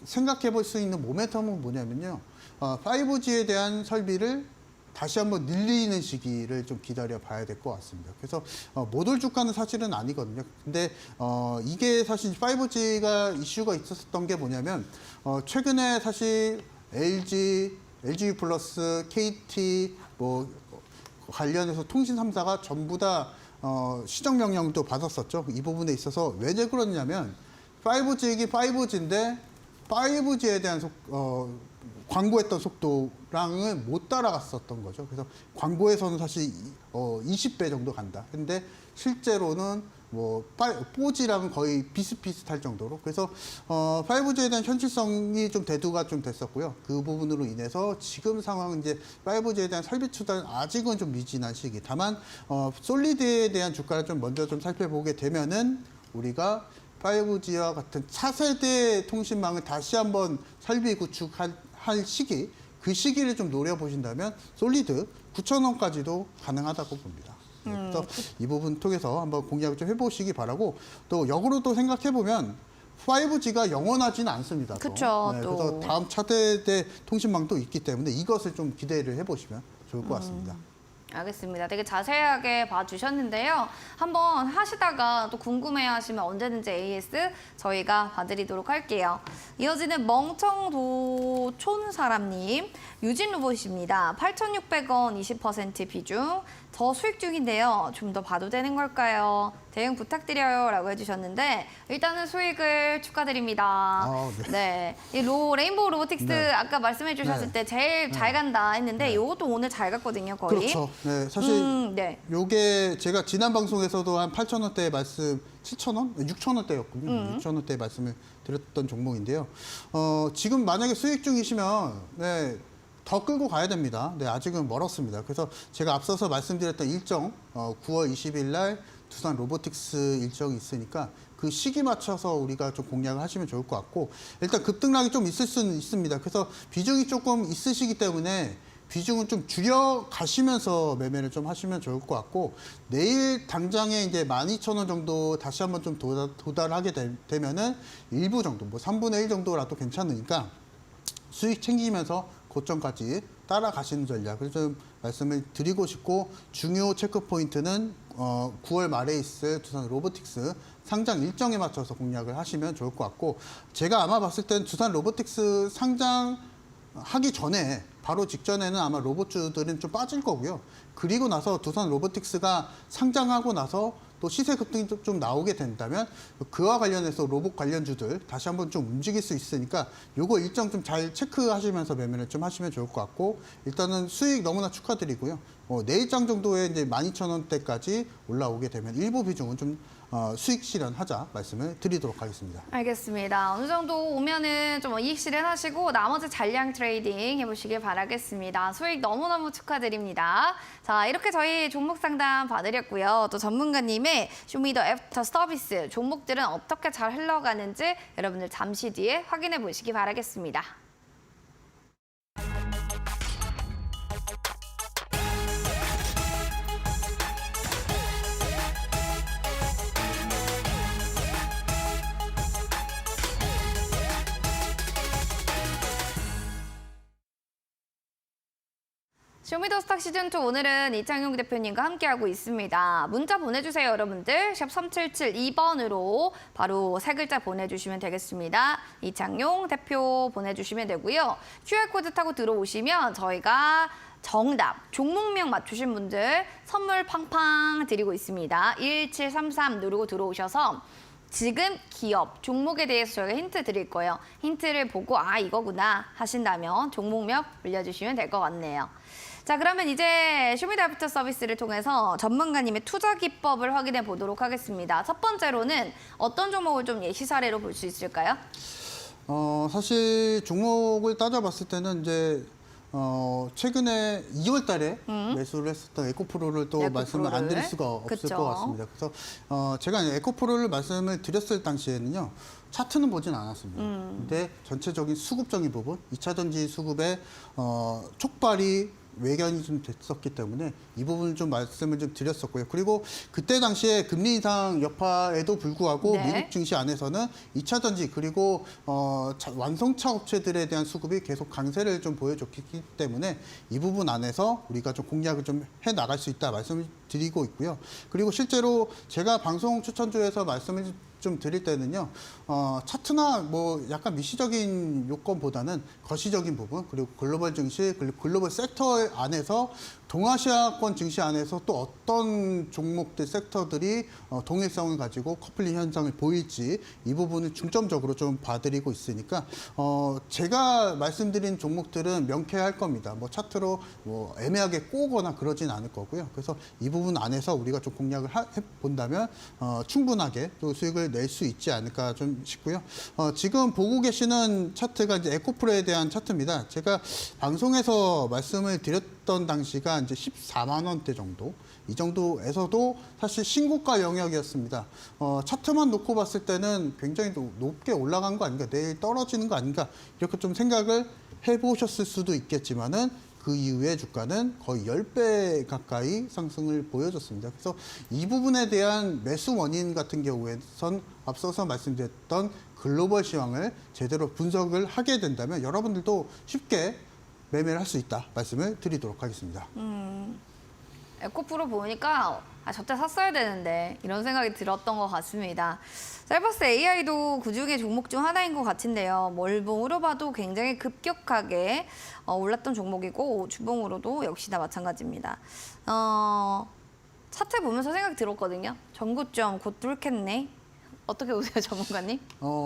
생각해 볼 수 있는 모멘텀은 뭐냐면요. 5G에 대한 설비를 다시 한번 늘리는 시기를 좀 기다려 봐야 될 것 같습니다. 그래서 못 올 주가는 사실은 아니거든요. 근데 이게 사실 5G가 이슈가 있었던 게 뭐냐면 최근에 사실 LG 플러스, KT 뭐 관련해서 통신 3사가 전부 다 시정 명령도 받았었죠. 이 부분에 있어서 왜 그러냐면 5G이긴 5G인데 5G에 대한 광고했던 속도랑은 못 따라갔었던 거죠. 그래서 광고에서는 사실 20배 정도 간다. 근데 실제로는 뭐 4G랑은 거의 비슷비슷할 정도로. 그래서 5G에 대한 현실성이 좀 대두가 좀 됐었고요. 그 부분으로 인해서 지금 상황은 이제 5G에 대한 설비 투자는 아직은 좀 미진한 시기. 다만 솔리드에 대한 주가를 좀 먼저 좀 살펴보게 되면은 우리가 5G와 같은 차세대 통신망을 다시 한번 설비 구축할 시기, 그 시기를 좀 노려보신다면 솔리드 9,000원까지도 가능하다고 봅니다. 그래서 이 부분 통해서 한번 공략을 좀 해보시기 바라고, 또 역으로 또 생각해보면 5G가 영원하지는 않습니다. 그쵸, 또. 그래서 다음 차세대 통신망도 있기 때문에 이것을 좀 기대를 해보시면 좋을 것 같습니다. 알겠습니다. 되게 자세하게 봐주셨는데요. 한번 하시다가 또 궁금해하시면 언제든지 AS 저희가 봐드리도록 할게요. 이어지는 멍청도촌 사람님, 유진 로봇입니다. 8,600원 20% 비중. 저 수익 중인데요. 좀 더 봐도 되는 걸까요? 대응 부탁드려요 라고 해주셨는데 일단은 수익을 축하드립니다. 아, 네. 이 레인보우 로보틱스 네. 아까 말씀해 주셨을 네. 때 제일 잘 간다 했는데 이것도 오늘 잘 갔거든요, 거의. 그렇죠. 네, 사실 네. 요게 제가 지난 방송에서도 한 8,000원대 말씀, 7,000원? 6,000원대였군요. 6,000원대 말씀을 드렸던 종목인데요. 지금 만약에 수익 중이시면 네, 더 끌고 가야 됩니다. 네, 아직은 멀었습니다. 그래서 제가 앞서서 말씀드렸던 일정, 9월 20일 날 두산 로보틱스 일정이 있으니까 그 시기 맞춰서 우리가 좀 공략을 하시면 좋을 것 같고, 일단 급등락이 좀 있을 수는 있습니다. 그래서 비중이 조금 있으시기 때문에 비중은 좀 줄여 가시면서 매매를 좀 하시면 좋을 것 같고, 내일 당장에 이제 12,000원 정도 다시 한번 좀 도달하게 되면은 일부 정도, 뭐 3분의 1 정도라도 괜찮으니까 수익 챙기면서 고점까지 따라가시는 전략을 좀 말씀을 드리고 싶고, 중요 체크 포인트는 9월 말에 있을 두산 로보틱스 상장 일정에 맞춰서 공략을 하시면 좋을 것 같고, 제가 아마 봤을 땐 두산 로보틱스 상장하기 전에 바로 직전에는 아마 로봇주들은 좀 빠질 거고요. 그리고 나서 두산 로보틱스가 상장하고 나서 또 시세 급등이 좀 나오게 된다면 그와 관련해서 로봇 관련주들 다시 한번 좀 움직일 수 있으니까 요거 일정 좀 잘 체크하시면서 매매를 좀 하시면 좋을 것 같고, 일단은 수익 너무나 축하드리고요. 내일장 정도에 이제 12,000원대까지 올라오게 되면 일부 비중은 좀 수익 실현하자 말씀을 드리도록 하겠습니다. 알겠습니다. 어느 정도 오면은 좀 이익 실현하시고 나머지 잔량 트레이딩 해보시길 바라겠습니다. 수익 너무너무 축하드립니다. 자, 이렇게 저희 종목 상담 봐드렸고요. 또 전문가님의 쇼미더 애프터 서비스 종목들은 어떻게 잘 흘러가는지 여러분들 잠시 뒤에 확인해 보시기 바라겠습니다. 쇼미더스탁 시즌2 오늘은 이창용 대표님과 함께하고 있습니다. 문자 보내주세요, 여러분들. 샵 3772번으로 바로 세 글자 보내주시면 되겠습니다. 이창용 대표 보내주시면 되고요. QR코드 타고 들어오시면 저희가 정답, 종목명 맞추신 분들 선물 팡팡 드리고 있습니다. 1733 누르고 들어오셔서 지금 기업, 종목에 대해서 저희가 힌트 드릴 거예요. 힌트를 보고 아 이거구나 하신다면 종목명 올려주시면 될 것 같네요. 자, 그러면 이제 쇼미더 애프터 서비스를 통해서 전문가님의 투자 기법을 확인해 보도록 하겠습니다. 첫 번째로는 어떤 종목을 좀 예시 사례로 볼 수 있을까요? 사실 종목을 따져봤을 때는 이제 최근에 2월 달에 매수를 했었던 에코프로를 또 말씀을 안 드릴 수가 없을 그쵸. 것 같습니다. 그래서 제가 에코프로를 말씀을 드렸을 당시에는요. 차트는 보진 않았습니다. 근데 전체적인 수급적인 부분, 2차전지 수급의 촉발이 외견이 좀 됐었기 때문에 이 부분을 좀 말씀을 좀 드렸었고요. 그리고 그때 당시에 금리 인상 여파에도 불구하고 네. 미국 증시 안에서는 2차 전지 그리고 완성차 업체들에 대한 수급이 계속 강세를 좀 보여줬기 때문에 이 부분 안에서 우리가 좀 공략을 좀 해 나갈 수 있다 말씀을 드리고 있고요. 그리고 실제로 제가 방송 추천주에서 말씀을 좀 드릴 때는요, 차트나 뭐 약간 미시적인 요건보다는 거시적인 부분, 그리고 글로벌 증시, 그리고 글로벌 섹터 안에서 동아시아권 증시 안에서 또 어떤 종목들, 섹터들이 동일성을 가지고 커플링 현상을 보일지 이 부분을 중점적으로 좀 봐드리고 있으니까 제가 말씀드린 종목들은 명쾌할 겁니다. 뭐 차트로 뭐 애매하게 꼬거나 그러진 않을 거고요. 그래서 이 부분 안에서 우리가 좀 공략을 해본다면 충분하게 또 수익을 낼 수 있지 않을까 좀 싶고요. 지금 보고 계시는 차트가 이제 에코프로에 대한 차트입니다. 제가 방송에서 말씀을 드렸던 당시가 이제 14만 원대 정도, 이 정도에서도 사실 신고가 영역이었습니다. 차트만 놓고 봤을 때는 굉장히 높게 올라간 거 아닌가, 내일 떨어지는 거 아닌가 이렇게 좀 생각을 해보셨을 수도 있겠지만은 그 이후에 주가는 거의 10배 가까이 상승을 보여줬습니다. 그래서 이 부분에 대한 매수 원인 같은 경우에선 앞서서 말씀드렸던 글로벌 시황을 제대로 분석을 하게 된다면 여러분들도 쉽게 매매를 할 수 있다 말씀을 드리도록 하겠습니다. 에코프로 보니까 저때 샀어야 되는데 이런 생각이 들었던 것 같습니다. 셀버스 AI도 그중에 종목 중 하나인 것 같은데요. 월봉으로 봐도 굉장히 급격하게 올랐던 종목이고 주봉으로도 역시나 마찬가지입니다. 차트 보면서 생각이 들었거든요. 전고점 곧 뚫겠네. 어떻게 보세요, 전문가님?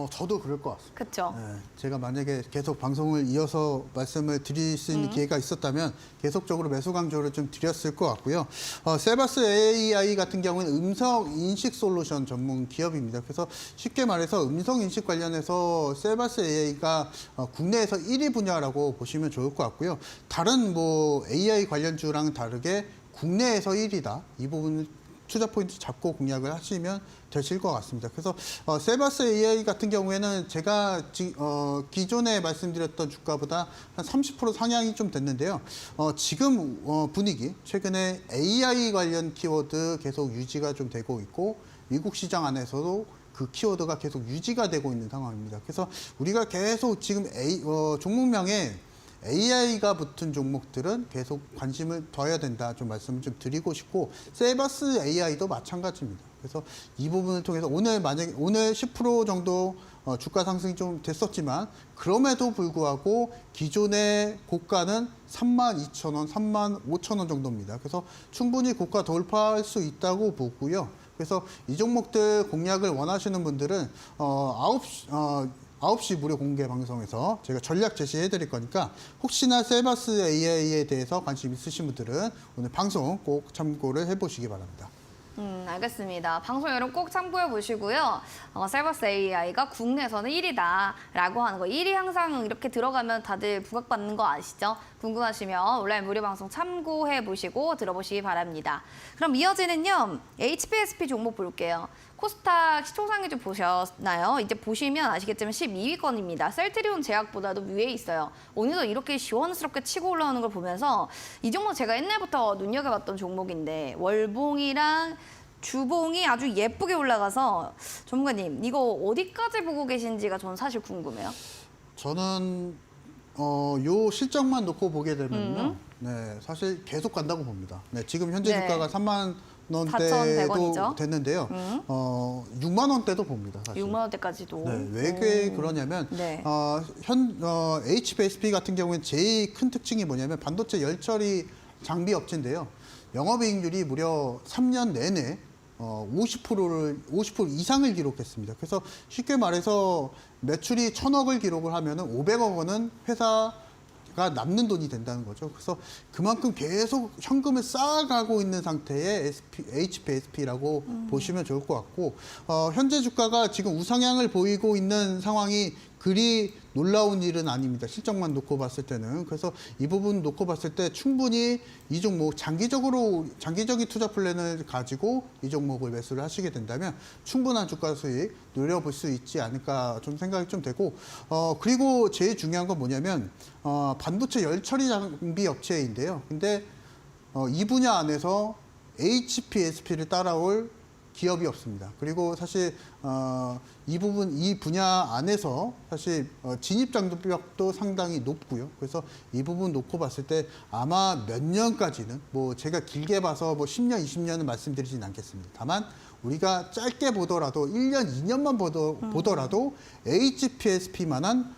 저도 그럴 것 같습니다. 그렇죠. 네, 제가 만약에 계속 방송을 이어서 말씀을 드릴 수 있는 기회가 있었다면 계속적으로 매수 강조를 좀 드렸을 것 같고요. 셀바스 AI 같은 경우는 음성 인식 솔루션 전문 기업입니다. 그래서 쉽게 말해서 음성 인식 관련해서 셀바스 AI가 국내에서 1위 분야라고 보시면 좋을 것 같고요. 다른 뭐 AI 관련주랑 다르게 국내에서 1위다. 이 부분을 투자 포인트 잡고 공략을 하시면 되실 것 같습니다. 그래서 셀바스 AI 같은 경우에는 제가 기존에 말씀드렸던 주가보다 한 30% 상향이 좀 됐는데요. 지금 분위기, 최근에 AI 관련 키워드 계속 유지가 좀 되고 있고 미국 시장 안에서도 그 키워드가 계속 유지가 되고 있는 상황입니다. 그래서 우리가 계속 지금 종목명에 AI가 붙은 종목들은 계속 관심을 둬야 된다 좀 말씀을 좀 드리고 싶고 셀바스 AI도 마찬가지입니다. 그래서 이 부분을 통해서 오늘 10% 정도 주가 상승이 좀 됐었지만 그럼에도 불구하고 기존의 고가는 32,000원, 35,000원 정도입니다. 그래서 충분히 고가 돌파할 수 있다고 보고요. 그래서 이 종목들 공략을 원하시는 분들은 9시 무료 공개 방송에서 제가 전략 제시해 드릴 거니까 혹시나 셀바스 AI에 대해서 관심 있으신 분들은 오늘 방송 꼭 참고를 해보시기 바랍니다. 알겠습니다. 방송 여러분 꼭 참고해 보시고요. 셀버스 AI가 국내에서는 1위다라고 하는 거. 1위 항상 이렇게 들어가면 다들 부각받는 거 아시죠? 궁금하시면 온라인 무료 방송 참고해 보시고 들어보시기 바랍니다. 그럼 이어지는요. HPSP 종목 볼게요. 코스닥 시총상위 좀 보셨나요? 이제 보시면 아시겠지만 12위권입니다. 셀트리온 제약보다도 위에 있어요. 오늘도 이렇게 시원스럽게 치고 올라오는 걸 보면서 이 종목 제가 옛날부터 눈여겨봤던 종목인데 월봉이랑 주봉이 아주 예쁘게 올라가서 전문가님 이거 어디까지 보고 계신지가 저는 사실 궁금해요. 저는 요 실적만 놓고 보게 되면요. 네, 사실 계속 간다고 봅니다. 네, 지금 현재 네. 주가가 3만 4,100 원대도 원이죠. 됐는데요. 6만 원대도 봅니다. 사실. 6만 원대까지도. 네, 왜 그러냐면 네. HPSP 같은 경우는 제일 큰 특징이 뭐냐면 반도체 열처리 장비 업체인데요. 영업이익률이 무려 3년 내내 50% 이상을 기록했습니다. 그래서 쉽게 말해서 매출이 1,000억을 기록을 하면은 500억 원은 회사가 남는 돈이 된다는 거죠. 그래서 그만큼 계속 현금을 쌓아가고 있는 상태의 HPSP라고 보시면 좋을 것 같고 현재 주가가 지금 우상향을 보이고 있는 상황이 그리 놀라운 일은 아닙니다. 실적만 놓고 봤을 때는. 그래서 이 부분 놓고 봤을 때 충분히 이 종목 장기적인 투자 플랜을 가지고 이 종목을 매수를 하시게 된다면 충분한 주가 수익 누려볼 수 있지 않을까 좀 생각이 좀 되고 그리고 제일 중요한 건 뭐냐면 반도체 열처리 장비 업체인데요. 근데 이 분야 안에서 HPSP를 따라올 기업이 없습니다. 그리고 사실 이 분야 안에서 사실 진입 장벽도 상당히 높고요. 그래서 이 부분 놓고 봤을 때 아마 몇 년까지는 뭐 제가 길게 봐서 뭐 10년, 20년은 말씀드리진 않겠습니다. 다만 우리가 짧게 보더라도 1년, 2년만 보더라도 HPSP만한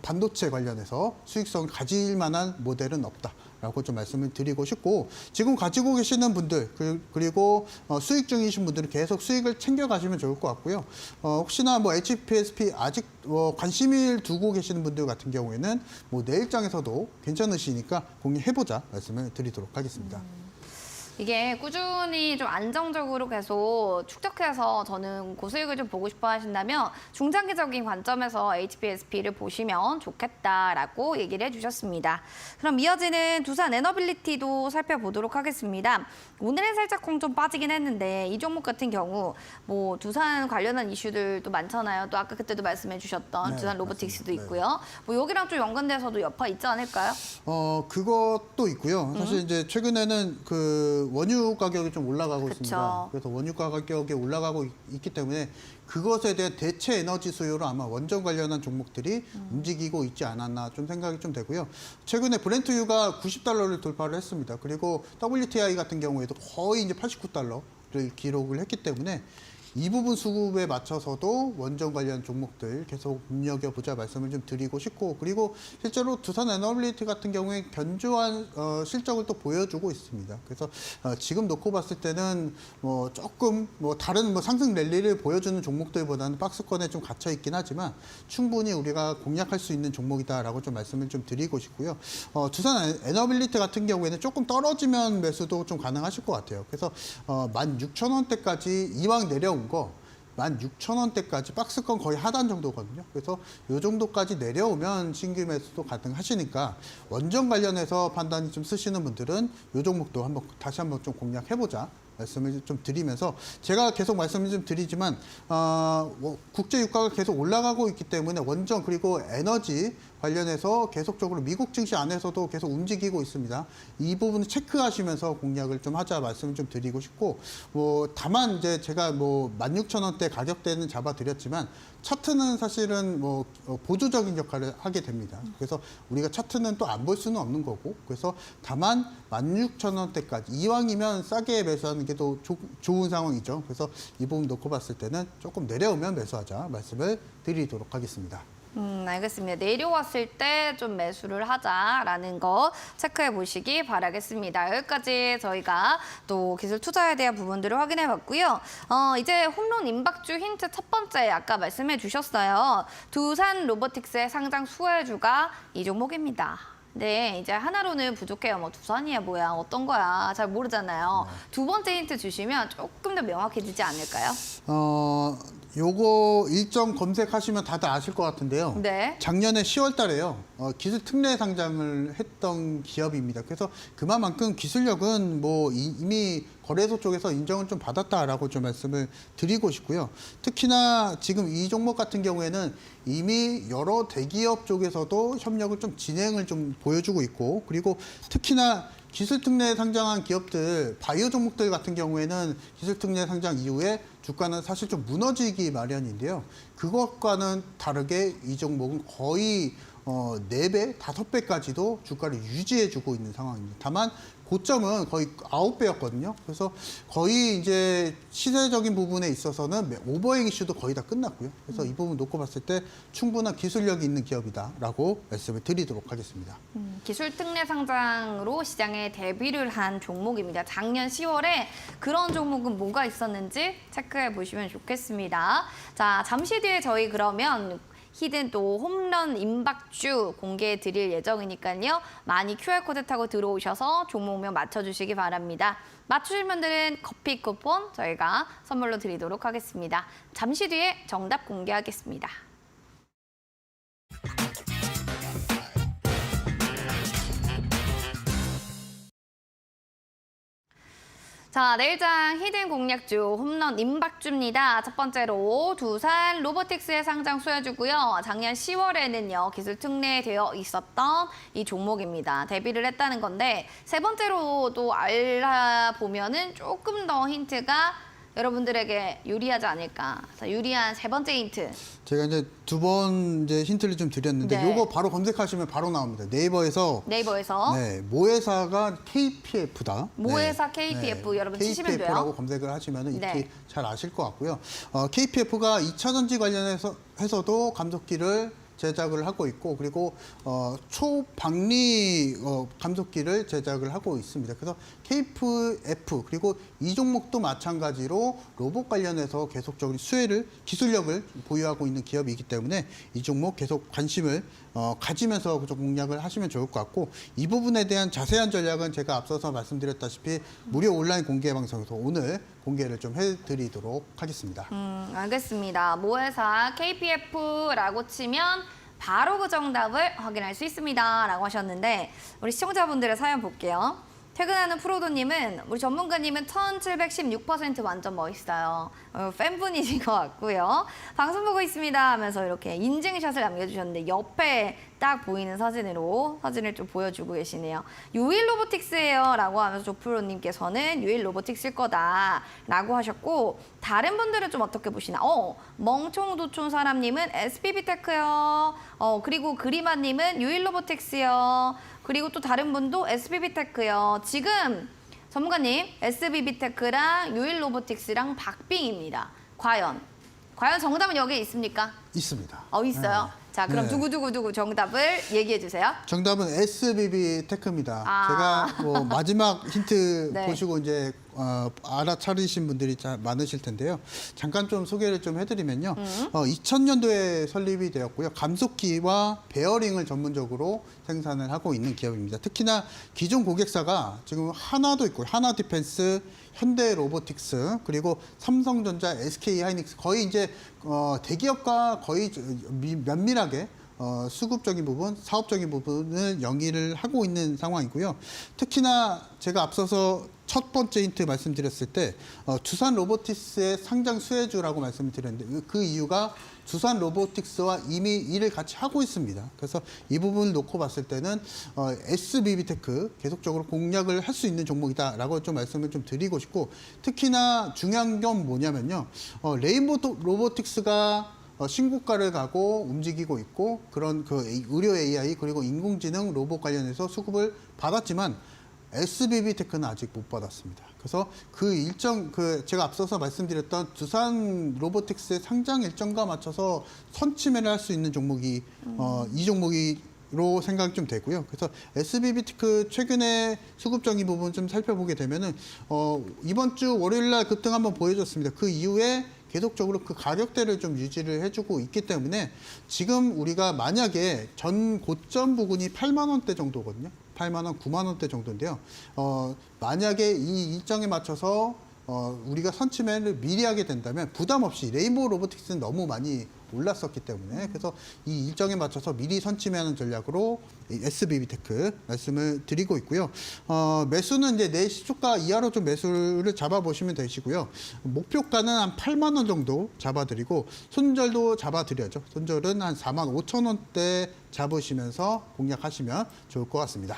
반도체 관련해서 수익성을 가질 만한 모델은 없다라고 좀 말씀을 드리고 싶고, 지금 가지고 계시는 분들 그리고 수익 중이신 분들은 계속 수익을 챙겨가시면 좋을 것 같고요. 혹시나 뭐 HPSP 아직 관심을 두고 계시는 분들 같은 경우에는 뭐 내일장에서도 괜찮으시니까 공유해보자 말씀을 드리도록 하겠습니다. 이게 꾸준히 좀 안정적으로 계속 축적해서 저는 고수익을 좀 보고 싶어 하신다면 중장기적인 관점에서 HPSP를 보시면 좋겠다라고 얘기를 해주셨습니다. 그럼 이어지는 두산 에너빌리티도 살펴보도록 하겠습니다. 오늘은 살짝 좀 빠지긴 했는데 이 종목 같은 경우 뭐 두산 관련한 이슈들도 많잖아요. 또 아까 그때도 말씀해 주셨던 네, 두산 로보틱스도 맞습니다. 있고요. 뭐 여기랑 좀 연관돼서도 여파 있지 않을까요? 그것도 있고요. 사실 이제 최근에는 그 원유 가격이 좀 올라가고 그쵸. 있습니다. 그래서 원유 가격이 올라가고 있기 때문에 그것에 대한 대체 에너지 수요로 아마 원전 관련한 종목들이 움직이고 있지 않았나 좀 생각이 좀 되고요. 최근에 브렌트유가 90달러를 돌파를 했습니다. 그리고 WTI 같은 경우에도 거의 이제 89달러를 기록을 했기 때문에 이 부분 수급에 맞춰서도 원전 관련 종목들 계속 눈여겨보자 말씀을 좀 드리고 싶고, 그리고 실제로 두산 에너빌리티 같은 경우에 견조한 실적을 또 보여주고 있습니다. 그래서 지금 놓고 봤을 때는 뭐 조금 뭐 다른 뭐 상승 랠리를 보여주는 종목들보다는 박스권에 좀 갇혀 있긴 하지만 충분히 우리가 공략할 수 있는 종목이다라고 좀 말씀을 좀 드리고 싶고요. 두산 에너빌리티 같은 경우에는 조금 떨어지면 매수도 좀 가능하실 것 같아요. 그래서 16,000원대까지 이왕 내려온 거 16,000원대까지 박스권 거의 하단 정도거든요. 그래서 이 정도까지 내려오면 신규 매수도 가능하시니까 원전 관련해서 판단이 좀 쓰시는 분들은 이 종목도 다시 한번 좀 공략해보자 말씀을 좀 드리면서, 제가 계속 말씀을 좀 드리지만 국제 유가가 계속 올라가고 있기 때문에 원전 그리고 에너지 관련해서 계속적으로 미국 증시 안에서도 계속 움직이고 있습니다. 이 부분을 체크하시면서 공략을 좀 하자 말씀을 좀 드리고 싶고, 다만 이제 제가 16,000원대 가격대는 잡아드렸지만 차트는 사실은 보조적인 역할을 하게 됩니다. 그래서 우리가 차트는 또 안 볼 수는 없는 거고, 그래서 다만 16,000원대까지 이왕이면 싸게 매수하는 게 더 좋은 상황이죠. 그래서 이 부분 놓고 봤을 때는 조금 내려오면 매수하자 말씀을 드리도록 하겠습니다. 알겠습니다. 내려왔을 때 좀 매수를 하자라는 거 체크해 보시기 바라겠습니다. 여기까지 저희가 또 기술 투자에 대한 부분들을 확인해 봤고요. 이제 홈런 임박주 힌트 첫 번째 아까 말씀해 주셨어요. 두산 로보틱스의 상장 수혜주가 이 종목입니다. 네, 이제 하나로는 부족해요. 뭐 두산이야 뭐야 어떤 거야 잘 모르잖아요. 두 번째 힌트 주시면 조금 더 명확해지지 않을까요? 요거 일정 검색하시면 다들 아실 것 같은데요. 네. 작년에 10월 달에요. 기술 특례 상장을 했던 기업입니다. 그래서 그만큼 기술력은 이미 거래소 쪽에서 인정을 좀 받았다라고 좀 말씀을 드리고 싶고요. 특히나 지금 이 종목 같은 경우에는 이미 여러 대기업 쪽에서도 협력을 좀 진행을 좀 보여주고 있고, 그리고 특히나 기술 특례 상장한 기업들, 바이오 종목들 같은 경우에는 기술 특례 상장 이후에 주가는 사실 좀 무너지기 마련인데요. 그것과는 다르게 이 종목은 거의 4배, 5배까지도 주가를 유지해주고 있는 상황입니다. 다만 고점은 거의 9배였거든요. 그래서 거의 이제 시세적인 부분에 있어서는 오버행 이슈도 거의 다 끝났고요. 그래서 이 부분 놓고 봤을 때 충분한 기술력이 있는 기업이다라고 말씀을 드리도록 하겠습니다. 기술 특례 상장으로 시장에 데뷔를 한 종목입니다. 작년 10월에 그런 종목은 뭐가 있었는지 체크해 보시면 좋겠습니다. 자, 잠시 뒤에 저희 그러면 히든 또 홈런 임박주 공개해 드릴 예정이니까요. 많이 QR코드 타고 들어오셔서 종목명 맞춰주시기 바랍니다. 맞추신 분들은 커피 쿠폰 저희가 선물로 드리도록 하겠습니다. 잠시 뒤에 정답 공개하겠습니다. 자, 내일장 히든 공략주 홈런 임박주입니다. 첫 번째로 두산 로보틱스의 상장 수혜주고요. 작년 10월에는요. 기술 특례되어 있었던 이 종목입니다. 데뷔를 했다는 건데 세 번째로 또 알아보면은 조금 더 힌트가 여러분들에게 유리하지 않을까. 자, 유리한 세 번째 힌트. 제가 이제 두 번 이제 힌트를 좀 드렸는데 네. 요거 바로 검색하시면 바로 나옵니다. 네이버에서 네이버에서 모회사가 KPF다. 모회사 KPF 여러분 치시면 돼요. KPF라고 검색을 하시면 익히 네. 잘 아실 것 같고요. KPF가 2차 전지 관련해서도 감속기를 제작을 하고 있고 그리고 초박리 감속기를 제작을 하고 있습니다. 그래서 KPF 그리고 이 종목도 마찬가지로 로봇 관련해서 계속적인 기술력을 보유하고 있는 기업이기 때문에 이 종목 계속 관심을 가지면서 좀 공략을 하시면 좋을 것 같고 이 부분에 대한 자세한 전략은 제가 앞서서 말씀드렸다시피 무료 온라인 공개 방송에서 오늘 공개를 좀 해드리도록 하겠습니다. 알겠습니다. 모회사 KPF라고 치면 바로 그 정답을 확인할 수 있습니다. 라고 하셨는데 우리 시청자분들의 사연 볼게요. 퇴근하는 프로도님은 우리 전문가님은 1716% 완전 멋있어요. 팬분이신 것 같고요. 방송 보고 있습니다 하면서 이렇게 인증샷을 남겨주셨는데 옆에 딱 보이는 사진을 좀 보여주고 계시네요. 유일 로보틱스예요 라고 하면서 조프로님께서는 유일 로보틱스일 거다 라고 하셨고 다른 분들은 좀 어떻게 보시나? 멍청도촌 사람님은 SBB테크요. 그리고 그리마님은 유일 로보틱스요. 그리고 또 다른 분도 SBB테크요. 지금 전문가님 SBB테크랑 유일 로보틱스랑 박빙입니다. 과연 정답은 여기에 있습니까? 있습니다. 있어요. 네. 자, 그럼 네. 두구두구두구 정답을 얘기해 주세요. 정답은 SBB테크입니다. 아. 제가 마지막 힌트 네. 보시고 이제 알아차리신 분들이 많으실 텐데요. 잠깐 좀 소개를 좀 해드리면요. 2000년도에 설립이 되었고요. 감속기와 베어링을 전문적으로 생산을 하고 있는 기업입니다. 특히나 기존 고객사가 지금 하나도 있고 하나디펜스, 현대로보틱스 그리고 삼성전자, SK하이닉스 거의 이제 대기업과 거의 면밀하게 수급적인 부분, 사업적인 부분을 영위를 하고 있는 상황이고요. 특히나 제가 앞서서 첫 번째 힌트 말씀드렸을 때 두산 로보틱스의 상장 수혜주라고 말씀을 드렸는데 그 이유가 두산 로보틱스와 이미 일을 같이 하고 있습니다. 그래서 이 부분을 놓고 봤을 때는 SBB테크 계속적으로 공략을 할 수 있는 종목이다라고 좀 말씀을 좀 드리고 싶고 특히나 중요한 건 뭐냐면요. 레인보우 로보틱스가 신고가를 가고 움직이고 있고 그런 그 의료 AI 그리고 인공지능 로봇 관련해서 수급을 받았지만 SBB테크는 아직 못 받았습니다. 그래서 제가 앞서서 말씀드렸던 두산 로보틱스의 상장 일정과 맞춰서 선취매를 할 수 있는 종목이 이 종목으로 생각이 좀 되고요. 그래서 SBB테크 최근에 수급적인 부분 좀 살펴보게 되면은 이번 주 월요일 날 급등 한번 보여줬습니다. 그 이후에 계속적으로 그 가격대를 좀 유지를 해주고 있기 때문에 지금 우리가 만약에 전 고점 부근이 8만 원대 정도거든요. 8만 원, 9만 원대 정도인데요. 만약에 이 일정에 맞춰서 우리가 선취매를 미리 하게 된다면 부담 없이 레인보우 로보틱스는 너무 많이 올랐었기 때문에 그래서 이 일정에 맞춰서 미리 선취매하는 전략으로 SBB테크 말씀을 드리고 있고요. 매수는 이제 내 시초가 이하로 좀 매수를 잡아보시면 되시고요. 목표가는 한 8만 원 정도 잡아드리고 손절도 잡아드려야죠. 손절은 한 4만 5천 원대 잡으시면서 공략하시면 좋을 것 같습니다.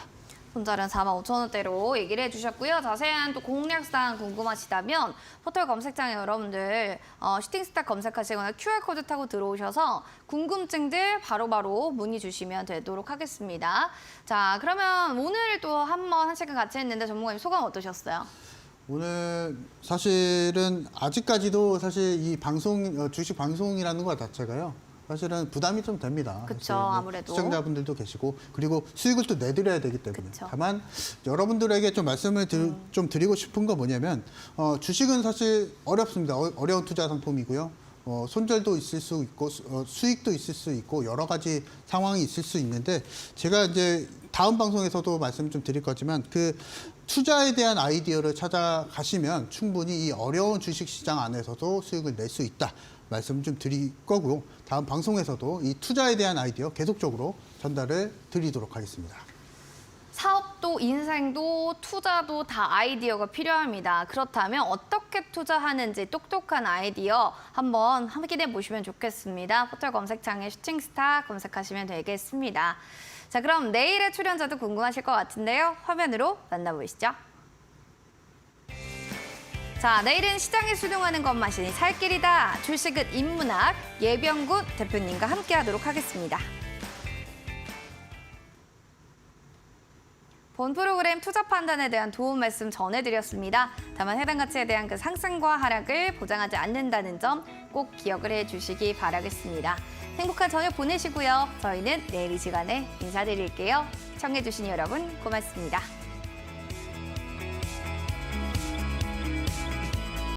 손절은 45,000원대로 얘기를 해주셨고요. 자세한 또 공략사항 궁금하시다면 포털 검색창에 여러분들 슈팅스타 검색하시거나 QR코드 타고 들어오셔서 궁금증들 바로바로 문의 주시면 되도록 하겠습니다. 자, 그러면 오늘 또 한 시간 같이 했는데 전문가님 소감 어떠셨어요? 오늘 사실은 아직까지도 사실 이 주식 방송이라는 것 자체가요. 사실은 부담이 좀 됩니다. 그렇죠, 아무래도. 시청자분들도 계시고 그리고 수익을 또 내드려야 되기 때문에. 그쵸. 다만 여러분들에게 좀 말씀을 좀 드리고 싶은 거 뭐냐면 주식은 사실 어렵습니다. 어려운 투자 상품이고요. 손절도 있을 수 있고 수익도 있을 수 있고 여러 가지 상황이 있을 수 있는데 제가 이제 다음 방송에서도 말씀 좀 드릴 거지만 그 투자에 대한 아이디어를 찾아가시면 충분히 이 어려운 주식 시장 안에서도 수익을 낼 수 있다. 말씀 좀 드릴 거고요. 다음 방송에서도 이 투자에 대한 아이디어 계속적으로 전달을 드리도록 하겠습니다. 사업도 인생도 투자도 다 아이디어가 필요합니다. 그렇다면 어떻게 투자하는지 똑똑한 아이디어 한번 확인해 보시면 좋겠습니다. 포털 검색창에 슈팅스타 검색하시면 되겠습니다. 자, 그럼 내일의 출연자도 궁금하실 것 같은데요. 화면으로 만나보시죠. 자, 내일은 시장에 수동하는 것만이 살 길이다. 주식은 인문학 예병구 대표님과 함께하도록 하겠습니다. 본 프로그램 투자 판단에 대한 도움 말씀 전해드렸습니다. 다만 해당 가치에 대한 그 상승과 하락을 보장하지 않는다는 점 꼭 기억을 해주시기 바라겠습니다. 행복한 저녁 보내시고요. 저희는 내일 이 시간에 인사드릴게요. 시청해주신 여러분 고맙습니다.